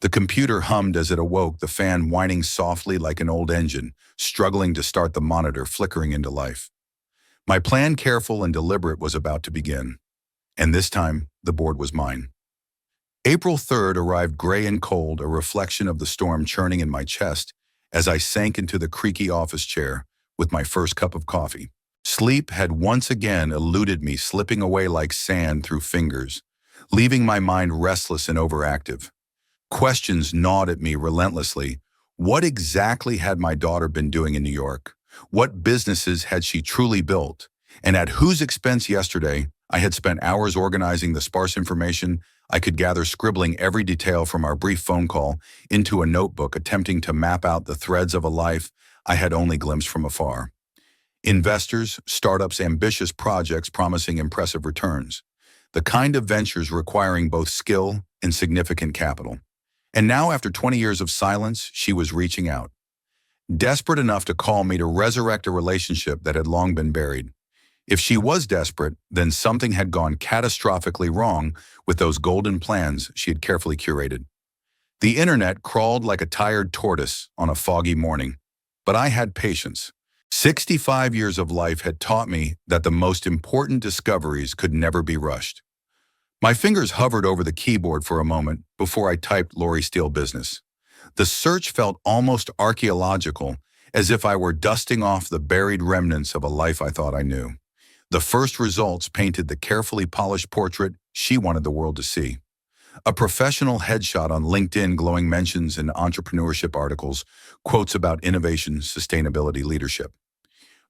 The computer hummed as it awoke, the fan whining softly like an old engine, struggling to start the monitor flickering into life. My plan, careful and deliberate, was about to begin. And this time, the board was mine. April 3rd arrived gray and cold, a reflection of the storm churning in my chest as I sank into the creaky office chair with my first cup of coffee. Sleep had once again eluded me, slipping away like sand through fingers, leaving my mind restless and overactive. Questions gnawed at me relentlessly. What exactly had my daughter been doing in New York? What businesses had she truly built? And at whose expense? Yesterday, I had spent hours organizing the sparse information I could gather, scribbling every detail from our brief phone call into a notebook, attempting to map out the threads of a life I had only glimpsed from afar. Investors, startups, ambitious projects promising impressive returns. The kind of ventures requiring both skill and significant capital. And now, after 20 years of silence, she was reaching out. Desperate enough to call me to resurrect a relationship that had long been buried. If she was desperate, then something had gone catastrophically wrong with those golden plans she had carefully curated. The internet crawled like a tired tortoise on a foggy morning, but I had patience. 65 years of life had taught me that the most important discoveries could never be rushed. My fingers hovered over the keyboard for a moment before I typed Lori Steele Business. The search felt almost archaeological, as if I were dusting off the buried remnants of a life I thought I knew. The first results painted the carefully polished portrait she wanted the world to see. A professional headshot on LinkedIn, glowing mentions and entrepreneurship articles, quotes about innovation, sustainability, leadership.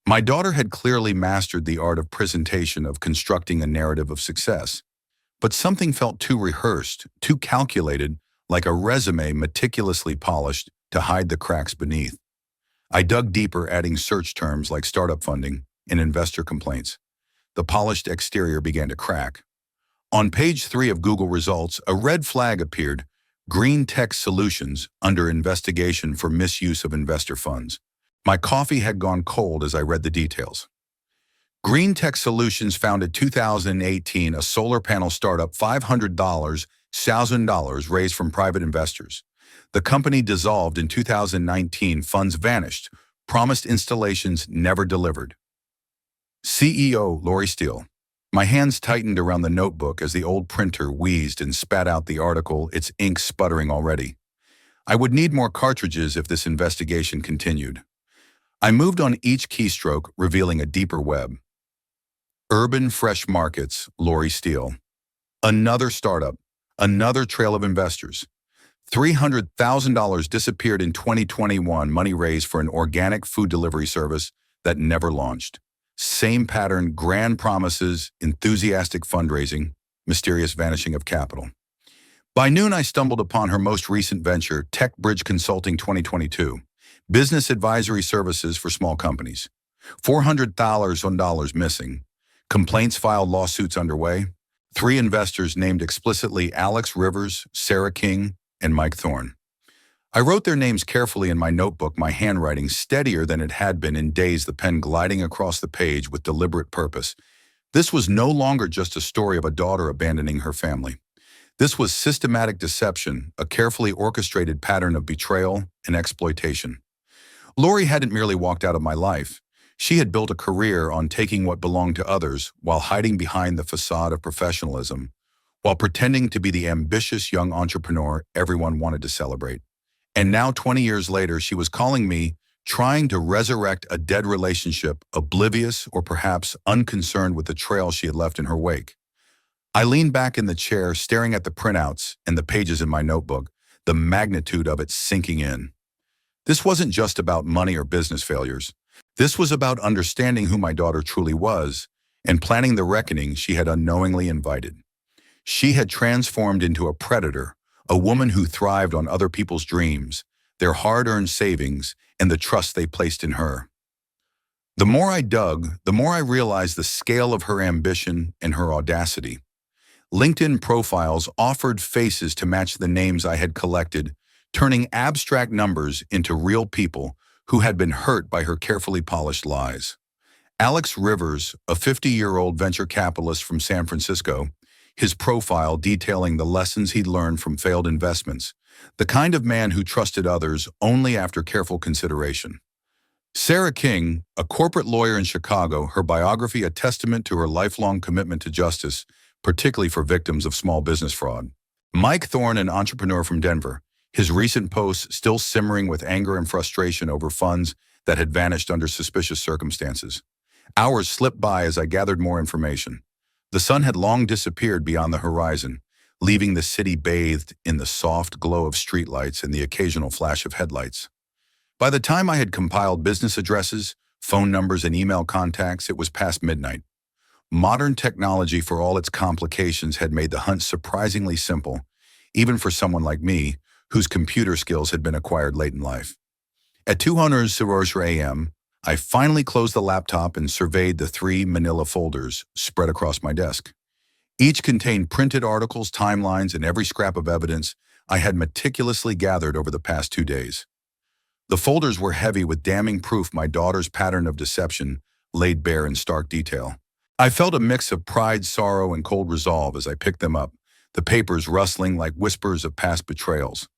My daughter had clearly mastered the art of presentation, of constructing a narrative of success. But something felt too rehearsed, too calculated, like a resume meticulously polished to hide the cracks beneath. I dug deeper, adding search terms like startup funding and investor complaints. The polished exterior began to crack. On page 3 of Google results, a red flag appeared: Green Tech Solutions under investigation for misuse of investor funds. My coffee had gone cold as I read the details. Green Tech Solutions founded 2018, a solar panel startup, $500,000 raised from private investors. The company dissolved in 2019, funds vanished, promised installations never delivered. CEO Lori Steele. My hands tightened around the notebook as the old printer wheezed and spat out the article, its ink sputtering already. I would need more cartridges if this investigation continued. I moved on each keystroke, revealing a deeper web. Urban Fresh Markets, Lori Steele. Another startup, another trail of investors. $300,000 disappeared in 2021, money raised for an organic food delivery service that never launched. Same pattern: grand promises, enthusiastic fundraising, mysterious vanishing of capital. By noon, I stumbled upon her most recent venture, Tech Bridge Consulting 2022, business advisory services for small companies. $400,000 missing. Complaints filed, lawsuits underway. 3 investors named explicitly: Alex Rivers, Sarah King, and Mike Thorne. I wrote their names carefully in my notebook, my handwriting steadier than it had been in days, the pen gliding across the page with deliberate purpose. This was no longer just a story of a daughter abandoning her family. This was systematic deception, a carefully orchestrated pattern of betrayal and exploitation. Lori hadn't merely walked out of my life. She had built a career on taking what belonged to others while hiding behind the facade of professionalism, while pretending to be the ambitious young entrepreneur everyone wanted to celebrate. And now, 20 years later, she was calling me, trying to resurrect a dead relationship, oblivious or perhaps unconcerned with the trail she had left in her wake. I leaned back in the chair, staring at the printouts and the pages in my notebook, the magnitude of it sinking in. This wasn't just about money or business failures. This was about understanding who my daughter truly was and planning the reckoning she had unknowingly invited. She had transformed into a predator, a woman who thrived on other people's dreams, their hard-earned savings, and the trust they placed in her. The more I dug, the more I realized the scale of her ambition and her audacity. LinkedIn profiles offered faces to match the names I had collected, turning abstract numbers into real people who had been hurt by her carefully polished lies. Alex Rivers, a 50-year-old venture capitalist from San Francisco, his profile detailing the lessons he'd learned from failed investments, the kind of man who trusted others only after careful consideration. Sarah King, a corporate lawyer in Chicago, her biography a testament to her lifelong commitment to justice, particularly for victims of small business fraud. Mike Thorne, an entrepreneur from Denver, his recent posts still simmering with anger and frustration over funds that had vanished under suspicious circumstances. Hours slipped by as I gathered more information. The sun had long disappeared beyond the horizon, leaving the city bathed in the soft glow of streetlights and the occasional flash of headlights. By the time I had compiled business addresses, phone numbers, and email contacts, it was past midnight. Modern technology, for all its complications, had made the hunt surprisingly simple, even for someone like me, whose computer skills had been acquired late in life. At 2:00 a.m., I finally closed the laptop and surveyed the 3 manila folders spread across my desk. Each contained printed articles, timelines, and every scrap of evidence I had meticulously gathered over the past 2 days. The folders were heavy with damning proof my daughter's pattern of deception laid bare in stark detail. I felt a mix of pride, sorrow, and cold resolve as I picked them up, the papers rustling like whispers of past betrayals.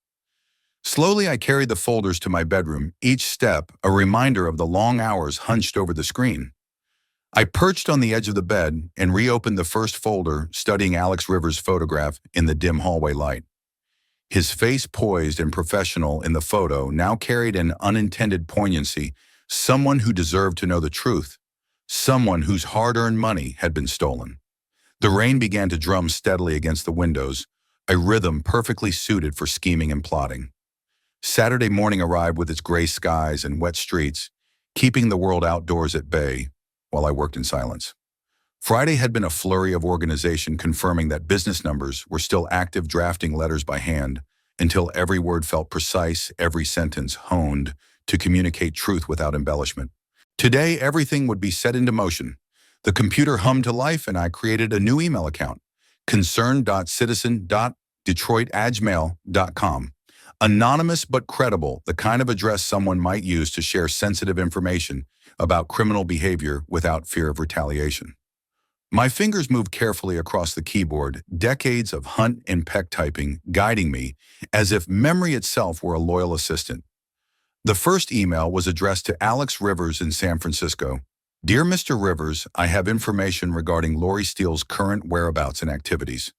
Slowly, I carried the folders to my bedroom, each step a reminder of the long hours hunched over the screen. I perched on the edge of the bed and reopened the first folder, studying Alex Rivers' photograph in the dim hallway light. His face, poised and professional in the photo, now carried an unintended poignancy, someone who deserved to know the truth, someone whose hard-earned money had been stolen. The rain began to drum steadily against the windows, a rhythm perfectly suited for scheming and plotting. Saturday morning arrived with its gray skies and wet streets, keeping the world outdoors at bay while I worked in silence. Friday had been a flurry of organization confirming that business numbers were still active, drafting letters by hand until every word felt precise, every sentence honed to communicate truth without embellishment. Today, everything would be set into motion. The computer hummed to life and I created a new email account, concern.citizen.detroit@gmail.com. Anonymous but credible, the kind of address someone might use to share sensitive information about criminal behavior without fear of retaliation. My fingers moved carefully across the keyboard, decades of hunt and peck typing guiding me as if memory itself were a loyal assistant. The first email was addressed to Alex Rivers in San Francisco. Dear Mr. Rivers, I have information regarding Lori Steele's current whereabouts and activities.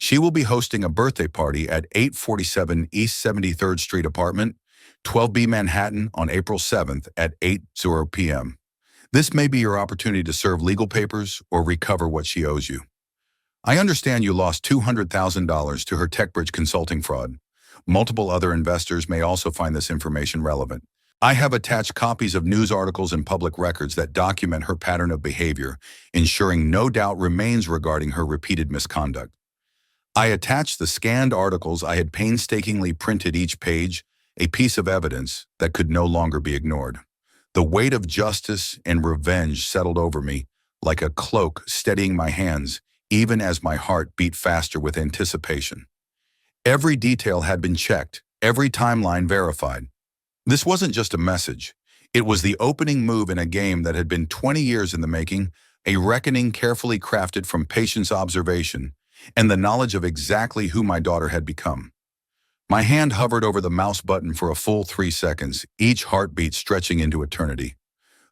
She will be hosting a birthday party at 847 East 73rd Street apartment, 12B Manhattan on April 7th at 8:00 p.m. This may be your opportunity to serve legal papers or recover what she owes you. I understand you lost $200,000 to her TechBridge consulting fraud. Multiple other investors may also find this information relevant. I have attached copies of news articles and public records that document her pattern of behavior, ensuring no doubt remains regarding her repeated misconduct. I attached the scanned articles I had painstakingly printed, each page a piece of evidence that could no longer be ignored. The weight of justice and revenge settled over me like a cloak, steadying my hands even as my heart beat faster with anticipation. Every detail had been checked, every timeline verified. This wasn't just a message. It was the opening move in a game that had been 20 years in the making, a reckoning carefully crafted from patience, observation, and the knowledge of exactly who my daughter had become. My hand hovered over the mouse button for a full 3 seconds, each heartbeat stretching into eternity.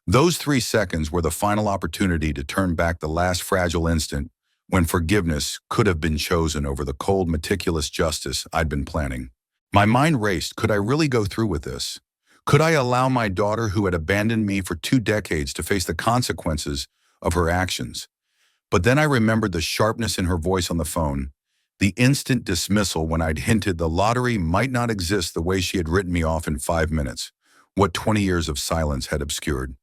Those 3 seconds were the final opportunity to turn back the last fragile instant when forgiveness could have been chosen over the cold, meticulous justice I'd been planning. My mind raced. Could I really go through with this? Could I allow my daughter, who had abandoned me for 2 decades, to face the consequences of her actions? But then I remembered the sharpness in her voice on the phone, the instant dismissal when I'd hinted the lottery might not exist the way she had written me off in 5 minutes, what 20 years of silence had obscured.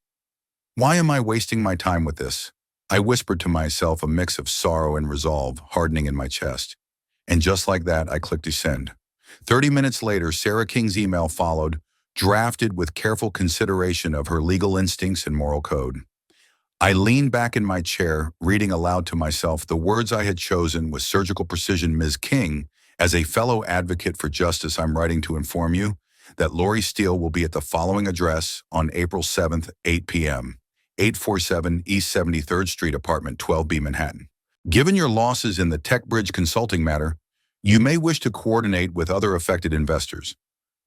Why am I wasting my time with this? I whispered to myself, a mix of sorrow and resolve hardening in my chest. And just like that, I clicked send. 30 minutes later, Sarah King's email followed, drafted with careful consideration of her legal instincts and moral code. I leaned back in my chair, reading aloud to myself the words I had chosen with surgical precision. Ms. King, as a fellow advocate for justice, I'm writing to inform you that Lori Steele will be at the following address on April 7th, 8 p.m., 847 East 73rd Street, apartment 12B, Manhattan. Given your losses in the TechBridge consulting matter, you may wish to coordinate with other affected investors.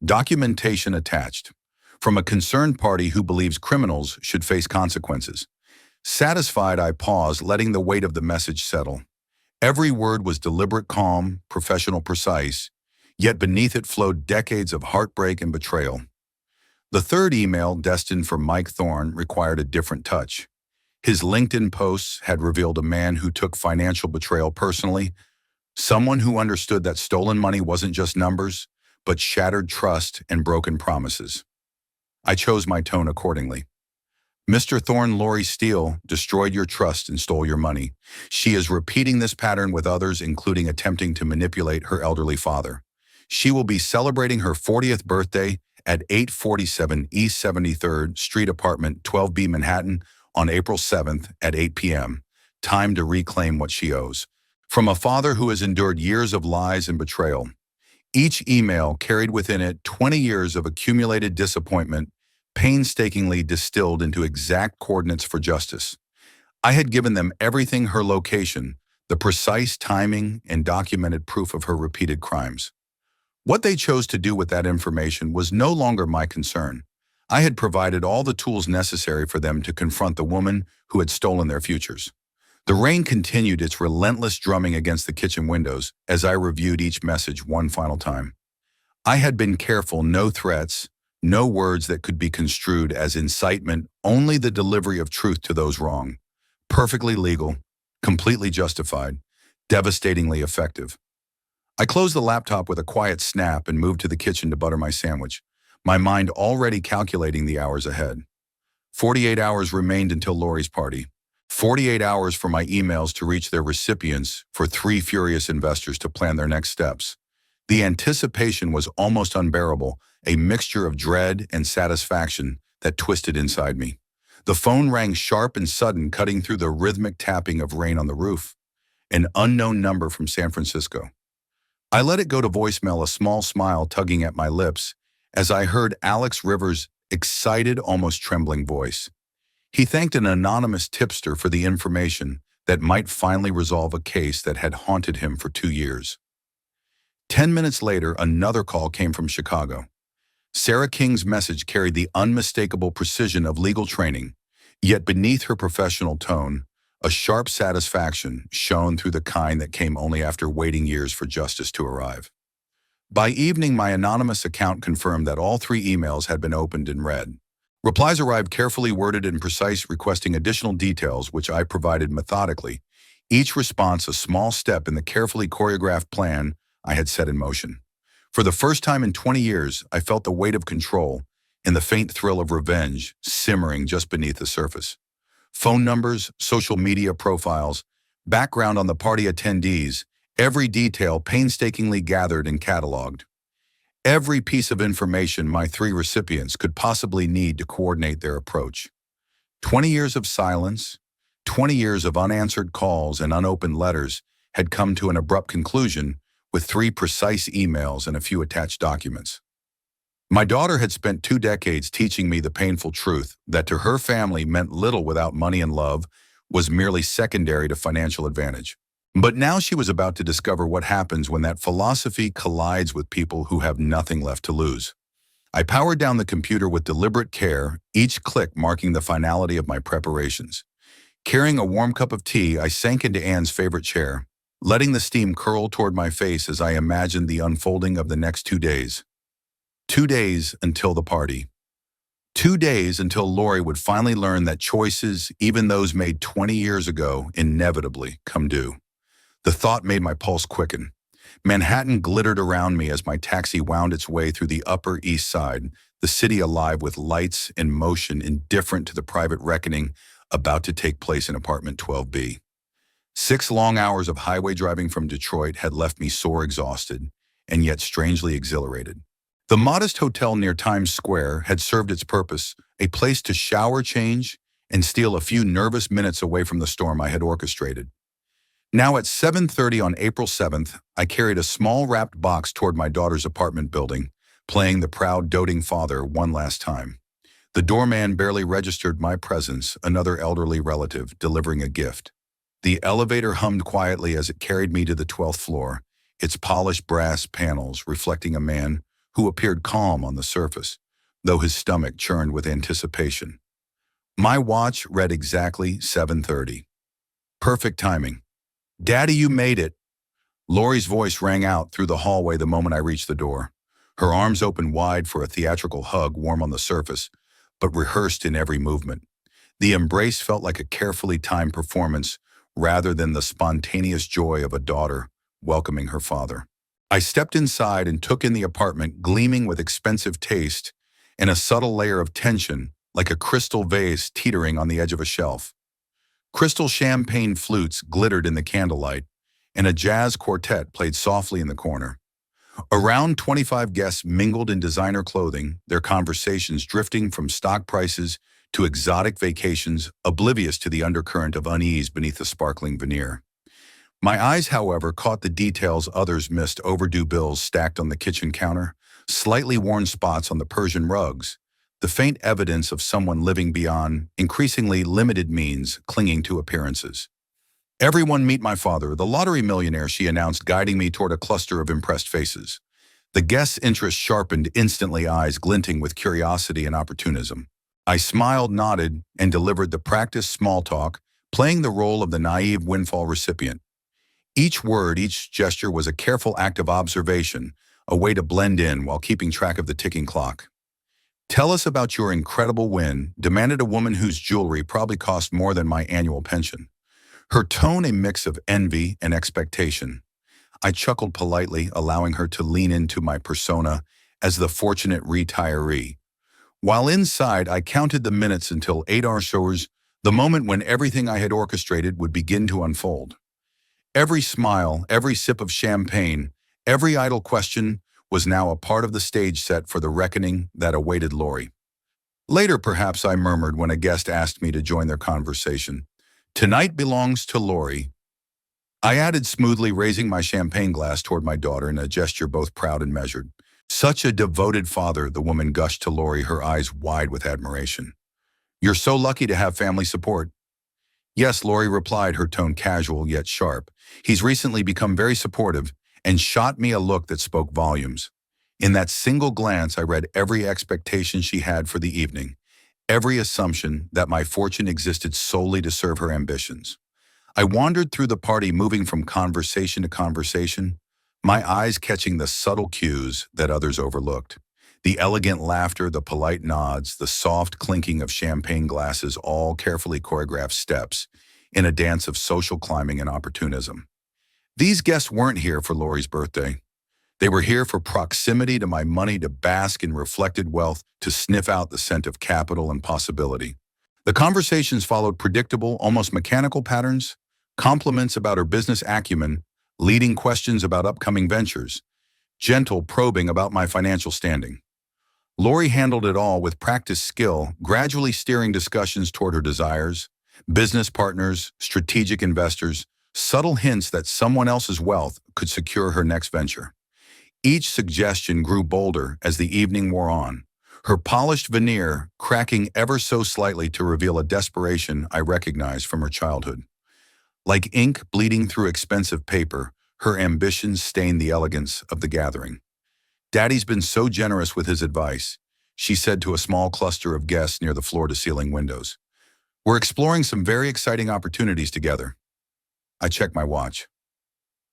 Documentation attached. From a concerned party who believes criminals should face consequences. Satisfied, I paused, letting the weight of the message settle. Every word was deliberate, calm, professional, precise, yet beneath it flowed decades of heartbreak and betrayal. The third email, destined for Mike Thorne, required a different touch. His LinkedIn posts had revealed a man who took financial betrayal personally, someone who understood that stolen money wasn't just numbers, but shattered trust and broken promises. I chose my tone accordingly. Mr. Thorne, Lori Steele destroyed your trust and stole your money. She is repeating this pattern with others, including attempting to manipulate her elderly father. She will be celebrating her 40th birthday at 847 East 73rd Street, apartment 12B, Manhattan, on April 7th at 8 p.m. Time to reclaim what she owes. From a father who has endured years of lies and betrayal. Each email carried within it 20 years of accumulated disappointment, painstakingly distilled into exact coordinates for justice. I had given them everything: her location, the precise timing, and documented proof of her repeated crimes. What they chose to do with that information was no longer my concern. I had provided all the tools necessary for them to confront the woman who had stolen their futures. The rain continued its relentless drumming against the kitchen windows as I reviewed each message one final time. I had been careful: no threats, no words that could be construed as incitement, only the delivery of truth to those wrong. Perfectly legal, Completely justified, devastatingly effective. I closed the laptop with a quiet snap and moved to the kitchen to butter my sandwich, my mind already calculating the hours ahead. 48 hours remained until Lori's party. 48 hours for my emails to reach their recipients, for three furious investors to plan their next steps. The anticipation was almost unbearable, a mixture of dread and satisfaction that twisted inside me. The phone rang sharp and sudden, cutting through the rhythmic tapping of rain on the roof. An unknown number from San Francisco. I let it go to voicemail, a small smile tugging at my lips, as I heard Alex Rivers' excited, almost trembling voice. He thanked an anonymous tipster for the information that might finally resolve a case that had haunted him for 2 years. 10 minutes later, another call came from Chicago. Sarah King's message carried the unmistakable precision of legal training, yet beneath her professional tone, a sharp satisfaction shone through, the kind that came only after waiting years for justice to arrive. By evening, my anonymous account confirmed that all three emails had been opened and read. Replies arrived carefully worded and precise, requesting additional details, which I provided methodically, each response a small step in the carefully choreographed plan I had set in motion. For the first time in 20 years, I felt the weight of control and the faint thrill of revenge simmering just beneath the surface. Phone numbers, social media profiles, background on the party attendees, every detail painstakingly gathered and cataloged. Every piece of information my three recipients could possibly need to coordinate their approach. 20 years of silence, 20 years of unanswered calls and unopened letters had come to an abrupt conclusion with three precise emails and a few attached documents. My daughter had spent 2 decades teaching me the painful truth that to her family meant little without money, and love was merely secondary to financial advantage. But now she was about to discover what happens when that philosophy collides with people who have nothing left to lose. I powered down the computer with deliberate care, each click marking the finality of my preparations. Carrying a warm cup of tea, I sank into Anne's favorite chair, letting the steam curl toward my face as I imagined the unfolding of the next 2 days. 2 days until the party. 2 days until Lori would finally learn that choices, even those made 20 years ago, inevitably come due. The thought made my pulse quicken. Manhattan glittered around me as my taxi wound its way through the Upper East Side, the city alive with lights and motion, indifferent to the private reckoning about to take place in apartment 12B. 6 long hours of highway driving from Detroit had left me sore exhausted, and yet strangely exhilarated. The modest hotel near Times Square had served its purpose, a place to shower, change, and steal a few nervous minutes away from the storm I had orchestrated. Now at 7:30 on April 7th, I carried a small wrapped box toward my daughter's apartment building, playing the proud, doting father one last time. The doorman barely registered my presence, another elderly relative delivering a gift. The elevator hummed quietly as it carried me to the 12th floor, its polished brass panels reflecting a man who appeared calm on the surface, though his stomach churned with anticipation. My watch read exactly 7:30. Perfect timing. "Daddy, you made it." Lori's voice rang out through the hallway the moment I reached the door. Her arms opened wide for a theatrical hug, warm on the surface, but rehearsed in every movement. The embrace felt like a carefully timed performance rather than the spontaneous joy of a daughter welcoming her father. I stepped inside and took in the apartment, gleaming with expensive taste and a subtle layer of tension, like a crystal vase teetering on the edge of a shelf. Crystal champagne flutes glittered in the candlelight, and a jazz quartet played softly in the corner. Around 25 guests mingled in designer clothing, their conversations drifting from stock prices to exotic vacations, oblivious to the undercurrent of unease beneath the sparkling veneer. My eyes, however, caught the details others missed: overdue bills stacked on the kitchen counter, slightly worn spots on the Persian rugs, the faint evidence of someone living beyond increasingly limited means, clinging to appearances. "Everyone meet my father, the lottery millionaire," she announced, guiding me toward a cluster of impressed faces. The guests' interest sharpened instantly, eyes glinting with curiosity and opportunism. I smiled, nodded, and delivered the practiced small talk, playing the role of the naive windfall recipient. Each word, each gesture was a careful act of observation, a way to blend in while keeping track of the ticking clock. "Tell us about your incredible win," demanded a woman whose jewelry probably cost more than my annual pension. her tone a mix of envy and expectation. I chuckled politely, allowing her to lean into my persona as the fortunate retiree. While inside, I counted the minutes until 8 hour shows, the moment when everything I had orchestrated would begin to unfold. Every smile, every sip of champagne, every idle question was now a part of the stage set for the reckoning that awaited Lori. Later, perhaps, I murmured when a guest asked me to join their conversation. Tonight belongs to Lori. I added smoothly, raising my champagne glass toward my daughter in a gesture both proud and measured. Such a devoted father, the woman gushed to Lori, her eyes wide with admiration. You're so lucky to have family support. Yes, Lori replied, her tone casual yet sharp. He's recently become very supportive and shot me a look that spoke volumes. In that single glance, I read every expectation she had for the evening, every assumption that my fortune existed solely to serve her ambitions. I wandered through the party, moving from conversation to conversation, my eyes catching the subtle cues that others overlooked. The elegant laughter, the polite nods, the soft clinking of champagne glasses, all carefully choreographed steps in a dance of social climbing and opportunism. These guests weren't here for Lori's birthday. They were here for proximity to my money, to bask in reflected wealth, to sniff out the scent of capital and possibility. The conversations followed predictable, almost mechanical patterns, compliments about her business acumen, leading questions about upcoming ventures, gentle probing about my financial standing. Lori handled it all with practiced skill, gradually steering discussions toward her desires, business partners, strategic investors, subtle hints that someone else's wealth could secure her next venture. Each suggestion grew bolder as the evening wore on, her polished veneer cracking ever so slightly to reveal a desperation I recognized from her childhood. Like ink bleeding through expensive paper, her ambitions stained the elegance of the gathering. Daddy's been so generous with his advice, she said to a small cluster of guests near the floor-to-ceiling windows. We're exploring some very exciting opportunities together. I checked my watch.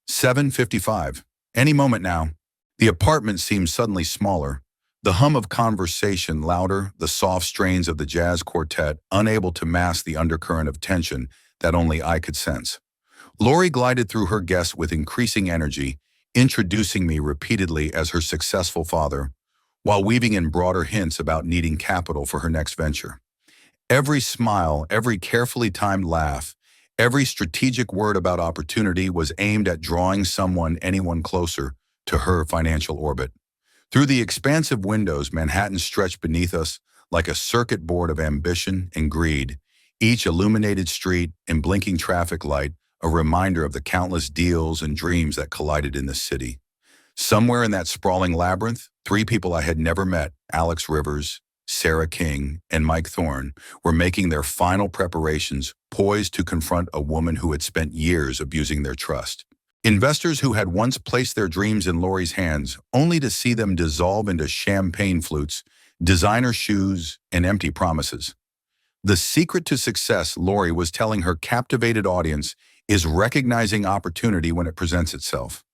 7:55. Any moment now. The apartment seemed suddenly smaller, the hum of conversation louder, the soft strains of the jazz quartet unable to mask the undercurrent of tension that only I could sense. Lori glided through her guests with increasing energy, introducing me repeatedly as her successful father, while weaving in broader hints about needing capital for her next venture. Every smile, every carefully timed laugh, every strategic word about opportunity was aimed at drawing anyone closer to her financial orbit. Through the expansive windows, Manhattan stretched beneath us like a circuit board of ambition and greed, each illuminated street and blinking traffic light a reminder of the countless deals and dreams that collided in the city. Somewhere in that sprawling labyrinth, three people I had never met, Alex Rivers, Sarah King, and Mike Thorne, were making their final preparations, poised to confront a woman who had spent years abusing their trust. Investors who had once placed their dreams in Lori's hands, only to see them dissolve into champagne flutes, designer shoes, and empty promises. The secret to success, Lori was telling her captivated audience, is recognizing opportunity when it presents itself.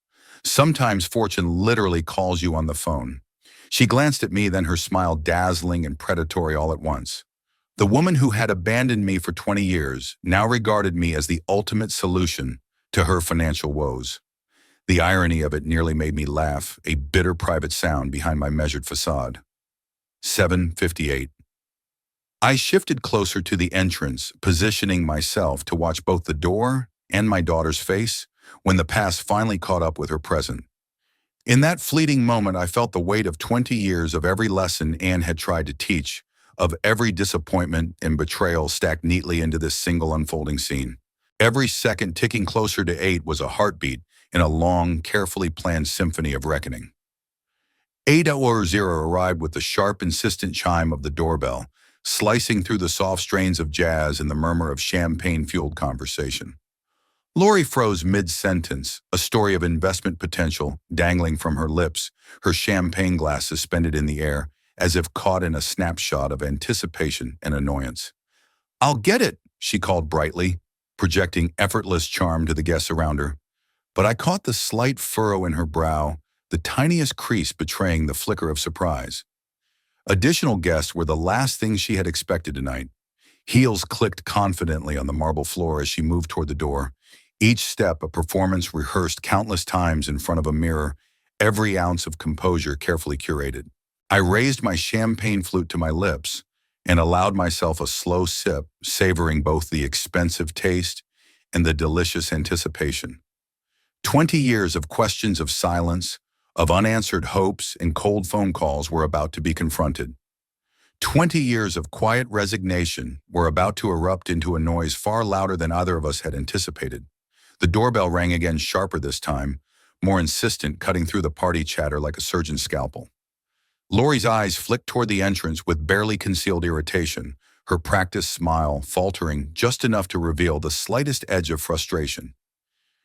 Sometimes fortune literally calls you on the phone. She glanced at me, then her smile dazzling and predatory all at once. The woman who had abandoned me for 20 years now regarded me as the ultimate solution to her financial woes. The irony of it nearly made me laugh, a bitter private sound behind my measured facade. 7:58. I shifted closer to the entrance, positioning myself to watch both the door and my daughter's face when the past finally caught up with her present. In that fleeting moment, I felt the weight of 20 years of every lesson Anne had tried to teach, of every disappointment and betrayal stacked neatly into this single unfolding scene. Every second ticking closer to 8 was a heartbeat in a long, carefully planned symphony of reckoning. 8:00 arrived with the sharp, insistent chime of the doorbell, slicing through the soft strains of jazz and the murmur of champagne-fueled conversation. Lori froze mid-sentence, a story of investment potential dangling from her lips, her champagne glass suspended in the air, as if caught in a snapshot of anticipation and annoyance. "I'll get it," she called brightly, projecting effortless charm to the guests around her. But I caught the slight furrow in her brow, the tiniest crease betraying the flicker of surprise. Additional guests were the last thing she had expected tonight. Heels clicked confidently on the marble floor as she moved toward the door. Each step a performance rehearsed countless times in front of a mirror, every ounce of composure carefully curated. I raised my champagne flute to my lips and allowed myself a slow sip, savoring both the expensive taste and the delicious anticipation. 20 years of questions of silence, of unanswered hopes and cold phone calls were about to be confronted. 20 years of quiet resignation were about to erupt into a noise far louder than either of us had anticipated. The doorbell rang again, sharper this time, more insistent, cutting through the party chatter like a surgeon's scalpel. Lori's eyes flicked toward the entrance with barely concealed irritation, her practiced smile faltering just enough to reveal the slightest edge of frustration.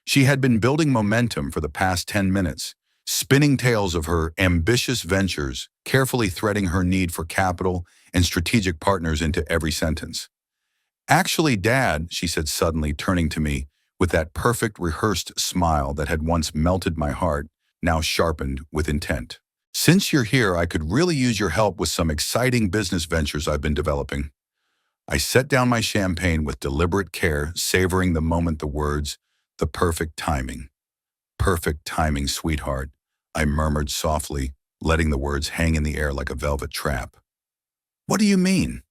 She had been building momentum for the past 10 minutes, spinning tales of her ambitious ventures, carefully threading her need for capital and strategic partners into every sentence. "Actually, Dad," she said suddenly, turning to me, with that perfect rehearsed smile that had once melted my heart, now sharpened with intent. "Since you're here, I could really use your help with some exciting business ventures I've been developing." I set down my champagne with deliberate care, savoring the moment the words, "the perfect timing." "Perfect timing, sweetheart," I murmured softly, letting the words hang in the air like a velvet trap. "What do you mean?"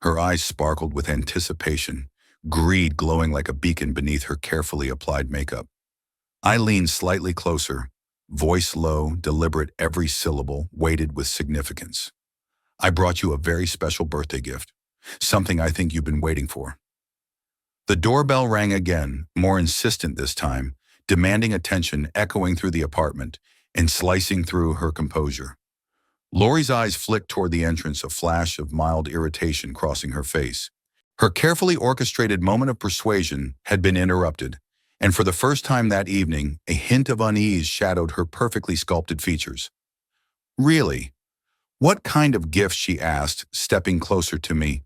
Her eyes sparkled with anticipation, greed glowing like a beacon beneath her carefully applied makeup. I leaned slightly closer, voice low, deliberate, every syllable weighted with significance. "I brought you a very special birthday gift, something I think you've been waiting for." The doorbell rang again, more insistent this time, demanding attention echoing through the apartment and slicing through her composure. Lori's eyes flicked toward the entrance, a flash of mild irritation crossing her face. Her carefully orchestrated moment of persuasion had been interrupted, and for the first time that evening, a hint of unease shadowed her perfectly sculpted features. "Really? What kind of gift?" she asked, stepping closer to me,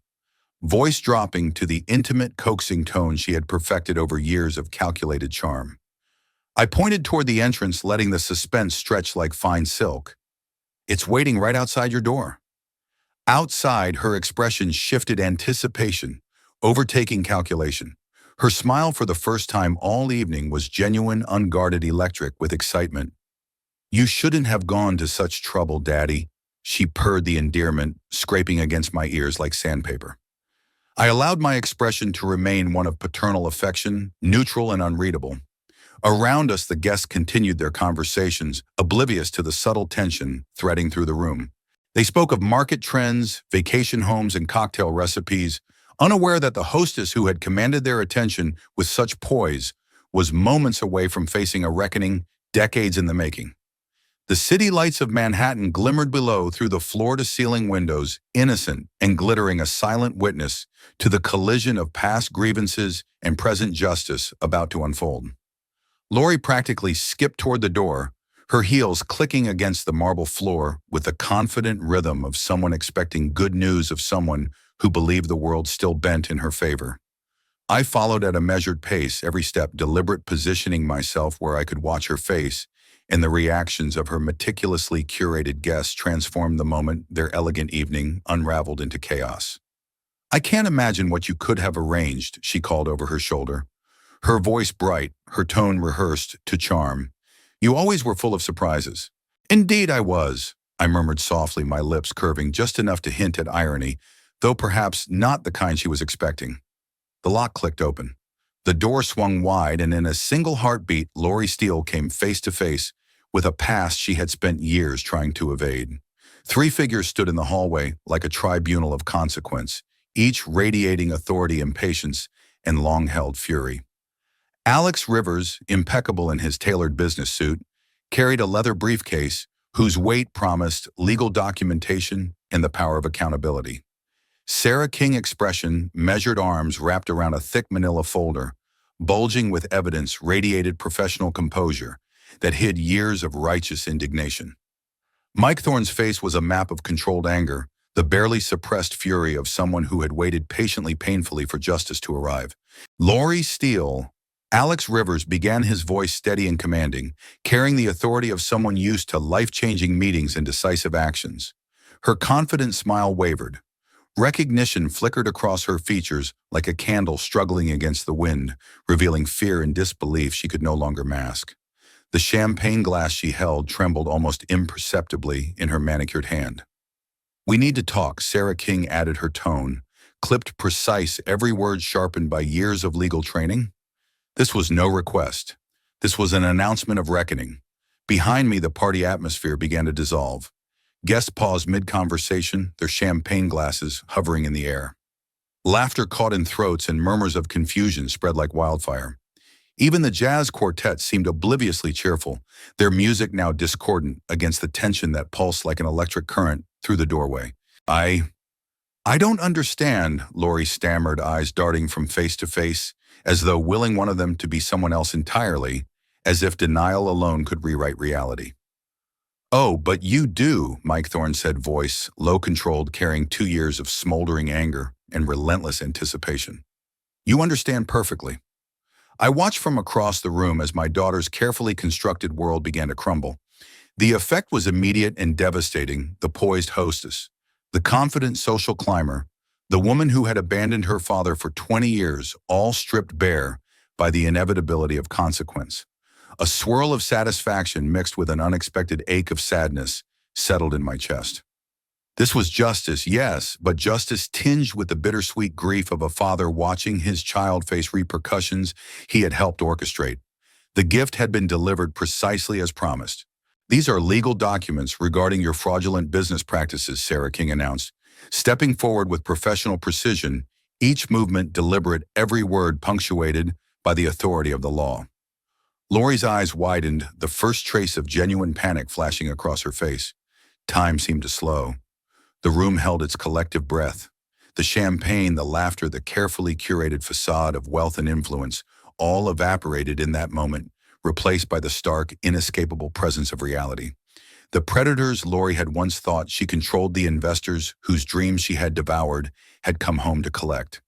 voice dropping to the intimate, coaxing tone she had perfected over years of calculated charm. I pointed toward the entrance, letting the suspense stretch like fine silk. "It's waiting right outside your door." Outside, her expression shifted, anticipation, overtaking calculation. Her smile, for the first time all evening, was genuine, unguarded, electric with excitement. "You shouldn't have gone to such trouble, Daddy," she purred the endearment, scraping against my ears like sandpaper. I allowed my expression to remain one of paternal affection, neutral and unreadable. Around us, the guests continued their conversations, oblivious to the subtle tension threading through the room. They spoke of market trends, vacation homes, and cocktail recipes, unaware that the hostess who had commanded their attention with such poise was moments away from facing a reckoning decades in the making. The city lights of Manhattan glimmered below through the floor-to-ceiling windows, innocent and glittering, a silent witness to the collision of past grievances and present justice about to unfold. Lori practically skipped toward the door, her heels clicking against the marble floor with the confident rhythm of someone expecting good news of someone who believed the world still bent in her favor. I followed at a measured pace, every step deliberate, positioning myself where I could watch her face, and the reactions of her meticulously curated guests transformed the moment their elegant evening unraveled into chaos. "I can't imagine what you could have arranged," she called over her shoulder, her voice bright, her tone rehearsed to charm. "You always were full of surprises." "Indeed I was," I murmured softly, my lips curving just enough to hint at irony, though perhaps not the kind she was expecting. The lock clicked open. The door swung wide, and in a single heartbeat, Lori Steele came face to face with a past she had spent years trying to evade. Three figures stood in the hallway like a tribunal of consequence, each radiating authority, impatience, and long-held fury. Alex Rivers, impeccable in his tailored business suit, carried a leather briefcase whose weight promised legal documentation and the power of accountability. Sarah King, expression, measured arms wrapped around a thick manila folder, bulging with evidence, radiated professional composure that hid years of righteous indignation. Mike Thorne's face was a map of controlled anger, the barely suppressed fury of someone who had waited patiently, painfully for justice to arrive. Lori Steele, Alex Rivers, began, his voice steady and commanding, carrying the authority of someone used to life-changing meetings and decisive actions. Her confident smile wavered, Recognition flickered across her features like a candle struggling against the wind, revealing fear and disbelief she could no longer mask. The champagne glass she held trembled almost imperceptibly in her manicured hand. "We need to talk," Sarah King added, her tone, clipped precise, every word sharpened by years of legal training. This was no request. This was an announcement of reckoning. Behind me, the party atmosphere began to dissolve. Guests paused mid-conversation, their champagne glasses hovering in the air. Laughter caught in throats and murmurs of confusion spread like wildfire. Even the jazz quartet seemed obliviously cheerful, their music now discordant against the tension that pulsed like an electric current through the doorway. I don't understand," Lori stammered, eyes darting from face to face, as though willing one of them to be someone else entirely, as if denial alone could rewrite reality. "Oh, but you do," Mike Thorne said, voice low-controlled, carrying 2 years of smoldering anger and relentless anticipation. "You understand perfectly." I watched from across the room as my daughter's carefully constructed world began to crumble. The effect was immediate and devastating. The poised hostess, the confident social climber, the woman who had abandoned her father for 20 years, all stripped bare by the inevitability of consequence. A swirl of satisfaction mixed with an unexpected ache of sadness settled in my chest. This was justice, yes, but justice tinged with the bittersweet grief of a father watching his child face repercussions he had helped orchestrate. The gift had been delivered precisely as promised. "These are legal documents regarding your fraudulent business practices," Sarah King announced, stepping forward with professional precision, each movement deliberate, every word punctuated by the authority of the law. Lori's eyes widened, the first trace of genuine panic flashing across her face. Time seemed to slow. The room held its collective breath. The champagne, the laughter, the carefully curated facade of wealth and influence, all evaporated in that moment, replaced by the stark, inescapable presence of reality. The predators Lori had once thought she controlled, the investors whose dreams she had devoured, had come home to collect.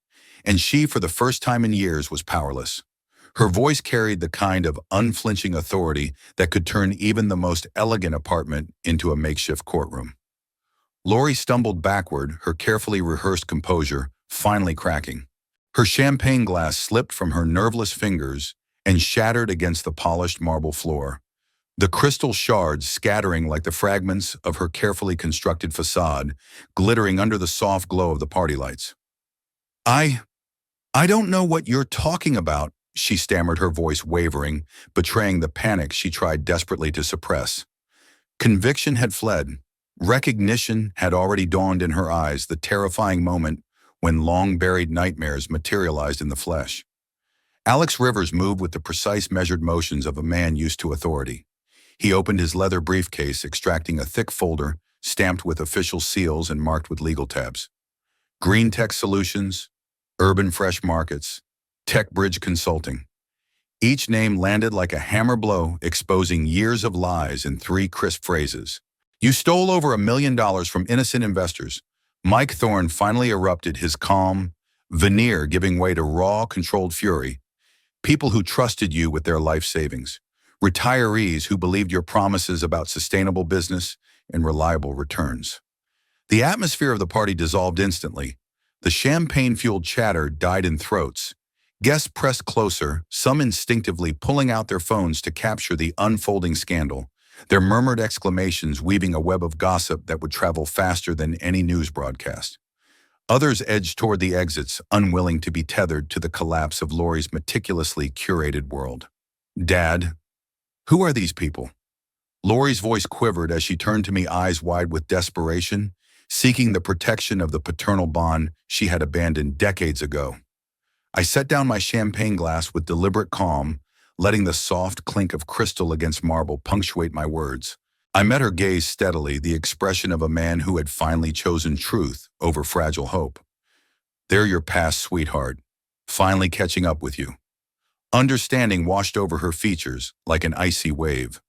And she, for the first time in years, was powerless. Her voice carried the kind of unflinching authority that could turn even the most elegant apartment into a makeshift courtroom. Lori stumbled backward, her carefully rehearsed composure finally cracking. Her champagne glass slipped from her nerveless fingers and shattered against the polished marble floor, the crystal shards scattering like the fragments of her carefully constructed facade, glittering under the soft glow of the party lights. I don't know what you're talking about," she stammered, her voice wavering, betraying the panic she tried desperately to suppress. Conviction had fled. Recognition had already dawned in her eyes, the terrifying moment when long-buried nightmares materialized in the flesh. Alex Rivers moved with the precise measured motions of a man used to authority. He opened his leather briefcase, extracting a thick folder stamped with official seals and marked with legal tabs. Green Tech Solutions, Urban Fresh Markets, Tech Bridge Consulting. Each name landed like a hammer blow, exposing years of lies in 3 crisp phrases. "You stole over $1 million from innocent investors." Mike Thorne finally erupted, his calm veneer giving way to raw, controlled fury. "People who trusted you with their life savings. Retirees who believed your promises about sustainable business and reliable returns." The atmosphere of the party dissolved instantly. The champagne-fueled chatter died in throats. Guests pressed closer, some instinctively pulling out their phones to capture the unfolding scandal, their murmured exclamations weaving a web of gossip that would travel faster than any news broadcast. Others edged toward the exits, unwilling to be tethered to the collapse of Lori's meticulously curated world. "Dad, who are these people?" Lori's voice quivered as she turned to me, eyes wide with desperation, seeking the protection of the paternal bond she had abandoned decades ago. I set down my champagne glass with deliberate calm, letting the soft clink of crystal against marble punctuate my words. I met her gaze steadily, the expression of a man who had finally chosen truth over fragile hope. "They're your past, sweetheart, finally catching up with you." Understanding washed over her features like an icy wave.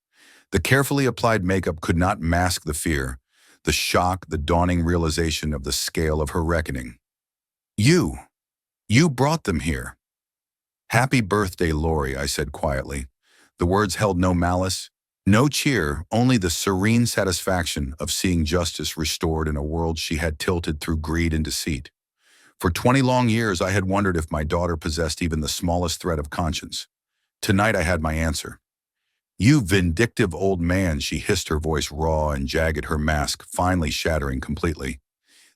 The carefully applied makeup could not mask the fear, the shock, the dawning realization of the scale of her reckoning. You brought them here." "Happy birthday, Lori," I said quietly. The words held no malice, No cheer, only the serene satisfaction of seeing justice restored in a world she had tilted through greed and deceit. For 20 long years, I had wondered if my daughter possessed even the smallest thread of conscience. Tonight I had my answer. "You vindictive old man," she hissed, her voice raw and jagged, her mask finally shattering completely.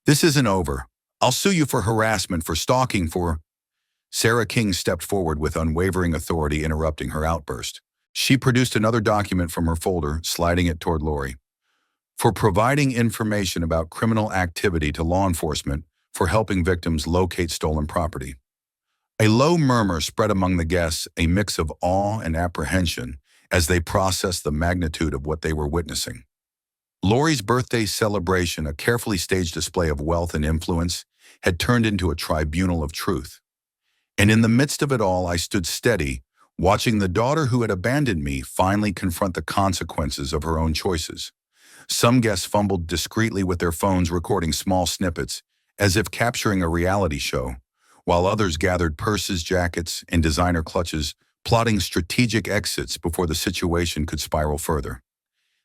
"This isn't over. I'll sue you for harassment, for stalking, for—" Sarah King stepped forward with unwavering authority, interrupting her outburst. She produced another document from her folder, sliding it toward Lori. "For providing information about criminal activity to law enforcement, for helping victims locate stolen property." A low murmur spread among the guests, a mix of awe and apprehension, as they processed the magnitude of what they were witnessing. Lori's birthday celebration, a carefully staged display of wealth and influence, had turned into a tribunal of truth. And in the midst of it all, I stood steady, watching the daughter who had abandoned me finally confront the consequences of her own choices. Some guests fumbled discreetly with their phones, recording small snippets, as if capturing a reality show, while others gathered purses, jackets, and designer clutches, plotting strategic exits before the situation could spiral further.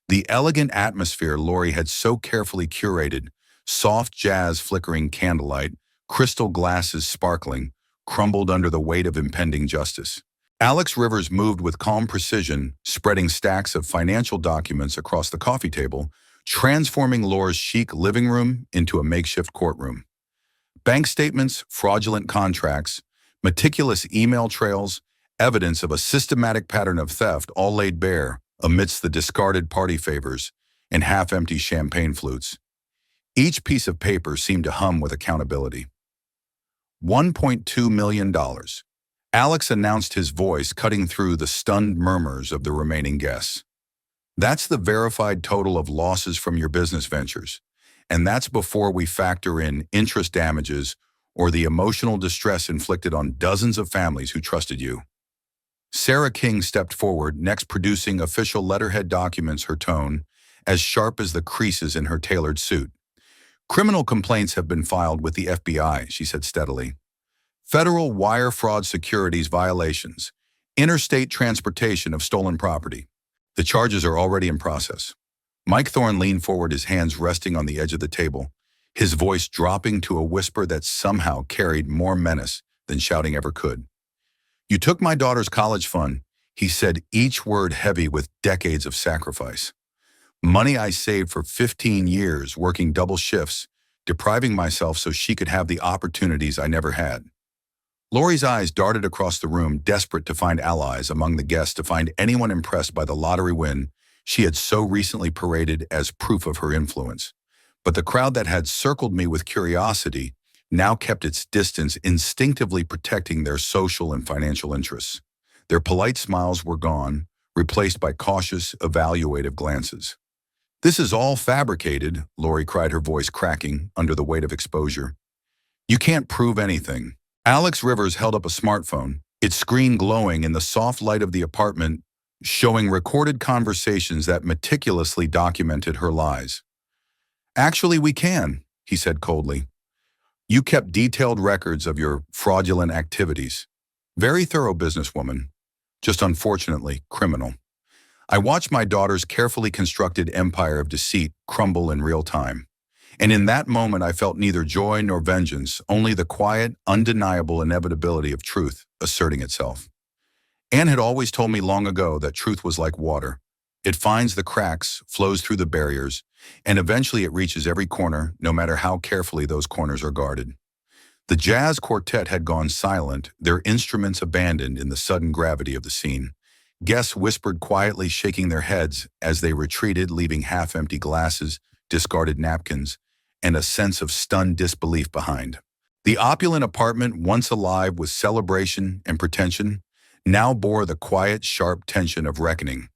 The elegant atmosphere Lori had so carefully curated, soft jazz flickering candlelight, crystal glasses sparkling, crumbled under the weight of impending justice. Alex Rivers moved with calm precision, spreading stacks of financial documents across the coffee table, transforming Laura's chic living room into a makeshift courtroom. Bank statements, fraudulent contracts, meticulous email trails, evidence of a systematic pattern of theft, all laid bare amidst the discarded party favors and half-empty champagne flutes. Each piece of paper seemed to hum with accountability. $1.2 million. Alex announced, his voice cutting through the stunned murmurs of the remaining guests. "That's the verified total of losses from your business ventures. And that's before we factor in interest damages or the emotional distress inflicted on dozens of families who trusted you." Sarah King stepped forward, next producing official letterhead documents, her tone as sharp as the creases in her tailored suit. "Criminal complaints have been filed with the FBI," she said steadily. "Federal wire fraud securities violations, interstate transportation of stolen property. The charges are already in process." Mike Thorne leaned forward, his hands resting on the edge of the table, his voice dropping to a whisper that somehow carried more menace than shouting ever could. "You took my daughter's college fund," he said, each word heavy with decades of sacrifice. "Money I saved for 15 years, working double shifts, depriving myself so she could have the opportunities I never had." Lori's eyes darted across the room, desperate to find allies among the guests, to find anyone impressed by the lottery win she had so recently paraded as proof of her influence. But the crowd that had circled me with curiosity now kept its distance, instinctively protecting their social and financial interests. Their polite smiles were gone, replaced by cautious, evaluative glances. "This is all fabricated," Lori cried, her voice cracking under the weight of exposure. "You can't prove anything." Alex Rivers held up a smartphone, its screen glowing in the soft light of the apartment, showing recorded conversations that meticulously documented her lies. "Actually, we can," he said coldly. "You kept detailed records of your fraudulent activities. Very thorough businesswoman, just unfortunately criminal. I watched my daughter's carefully constructed empire of deceit crumble in real time. And in that moment, I felt neither joy nor vengeance, only the quiet, undeniable inevitability of truth asserting itself. Anne had always told me long ago that truth was like water. It finds the cracks, flows through the barriers, and eventually it reaches every corner, no matter how carefully those corners are guarded." The jazz quartet had gone silent, their instruments abandoned in the sudden gravity of the scene. Guests whispered quietly, shaking their heads as they retreated, leaving half-empty glasses, discarded napkins, and a sense of stunned disbelief behind. The opulent apartment, once alive with celebration and pretension, now bore the quiet, sharp tension of reckoning.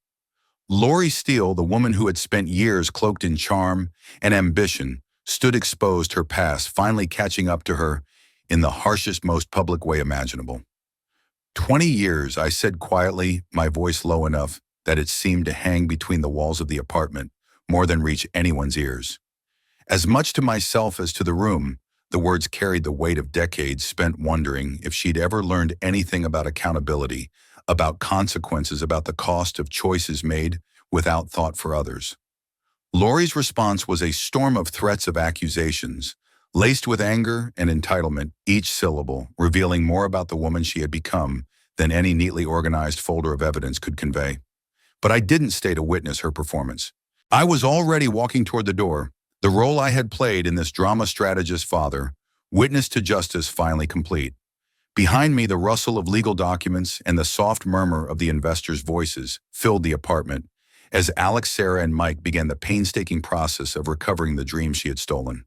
Lori Steele, the woman who had spent years cloaked in charm and ambition, stood exposed, her past finally catching up to her in the harshest, most public way imaginable. 20 years, I said quietly, my voice low enough that it seemed to hang between the walls of the apartment, more than reach anyone's ears. As much to myself as to the room, the words carried the weight of decades spent wondering if she'd ever learned anything about accountability, about consequences, about the cost of choices made without thought for others. Lori's response was a storm of threats of accusations, laced with anger and entitlement, each syllable revealing more about the woman she had become than any neatly organized folder of evidence could convey. But I didn't stay to witness her performance. I was already walking toward the door, the role I had played in this drama strategist father, witness to justice finally complete. Behind me, the rustle of legal documents and the soft murmur of the investors' voices filled the apartment as Alex, Sarah, and Mike began the painstaking process of recovering the dream she had stolen.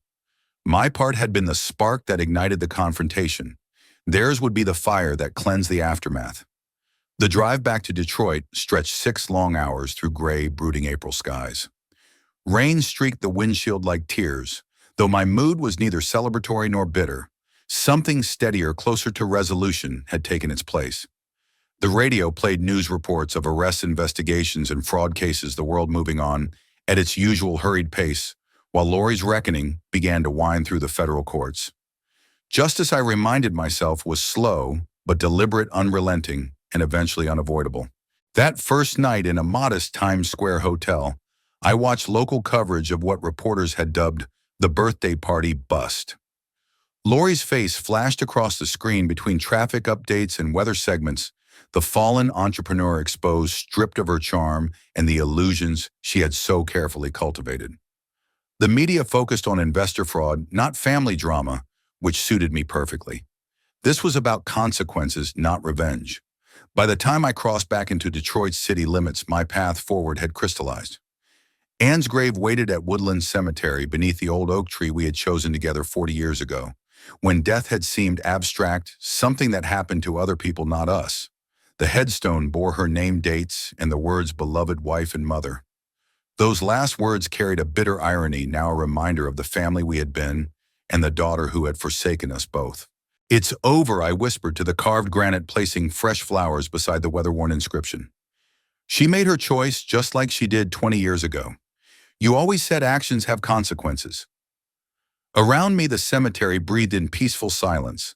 My part had been the spark that ignited the confrontation. Theirs would be the fire that cleansed the aftermath. The drive back to Detroit stretched 6 long hours through gray, brooding April skies. Rain streaked the windshield like tears, though my mood was neither celebratory nor bitter. Something steadier, closer to resolution, had taken its place. The radio played news reports of arrests, investigations, and fraud cases, the world moving on at its usual hurried pace, while Lori's reckoning began to wind through the federal courts. Justice, I reminded myself, was slow, but deliberate, unrelenting, and eventually unavoidable. That first night in a modest Times Square hotel, I watched local coverage of what reporters had dubbed the birthday party bust. Lori's face flashed across the screen between traffic updates and weather segments, the fallen entrepreneur exposed, stripped of her charm and the illusions she had so carefully cultivated. The media focused on investor fraud, not family drama, which suited me perfectly. This was about consequences, not revenge. By the time I crossed back into Detroit's city limits, my path forward had crystallized. Anne's grave waited at Woodland Cemetery beneath the old oak tree we had chosen together 40 years ago, when death had seemed abstract, something that happened to other people, not us. The headstone bore her name, dates, and the words beloved wife and mother. Those last words carried a bitter irony, now a reminder of the family we had been and the daughter who had forsaken us both. "It's over," I whispered to the carved granite, placing fresh flowers beside the weather-worn inscription. She made her choice just like she did 20 years ago. You always said actions have consequences. Around me, the cemetery breathed in peaceful silence.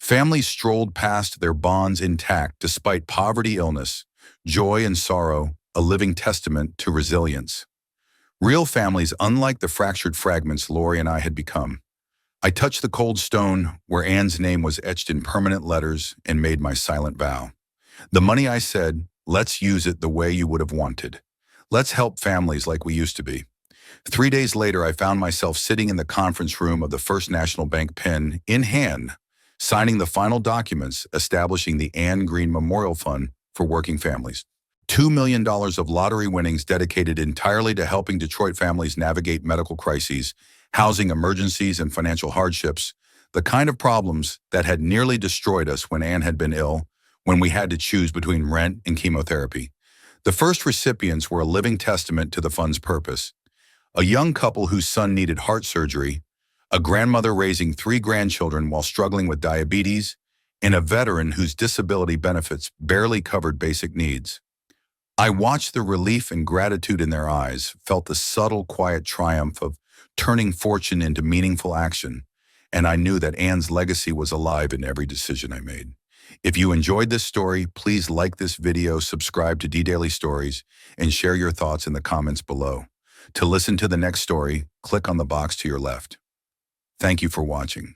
Families strolled past, their bonds intact despite poverty, illness, joy, and sorrow, a living testament to resilience. Real families, unlike the fractured fragments Lori and I had become. I touched the cold stone where Anne's name was etched in permanent letters and made my silent vow. The money, I said, let's use it the way you would have wanted. Let's help families like we used to be. 3 days later, I found myself sitting in the conference room of the First National Bank, pen in hand, signing the final documents establishing the Anne Green Memorial Fund for working families. $2 million of lottery winnings dedicated entirely to helping Detroit families navigate medical crises, housing emergencies, and financial hardships, the kind of problems that had nearly destroyed us when Anne had been ill, when we had to choose between rent and chemotherapy. The first recipients were a living testament to the fund's purpose. A young couple whose son needed heart surgery, a grandmother raising 3 grandchildren while struggling with diabetes, and a veteran whose disability benefits barely covered basic needs. I watched the relief and gratitude in their eyes, felt the subtle, quiet triumph of turning fortune into meaningful action, and I knew that Anne's legacy was alive in every decision I made. If you enjoyed this story, please like this video, subscribe to D-Daily Stories, and share your thoughts in the comments below. To listen to the next story, click on the box to your left. Thank you for watching.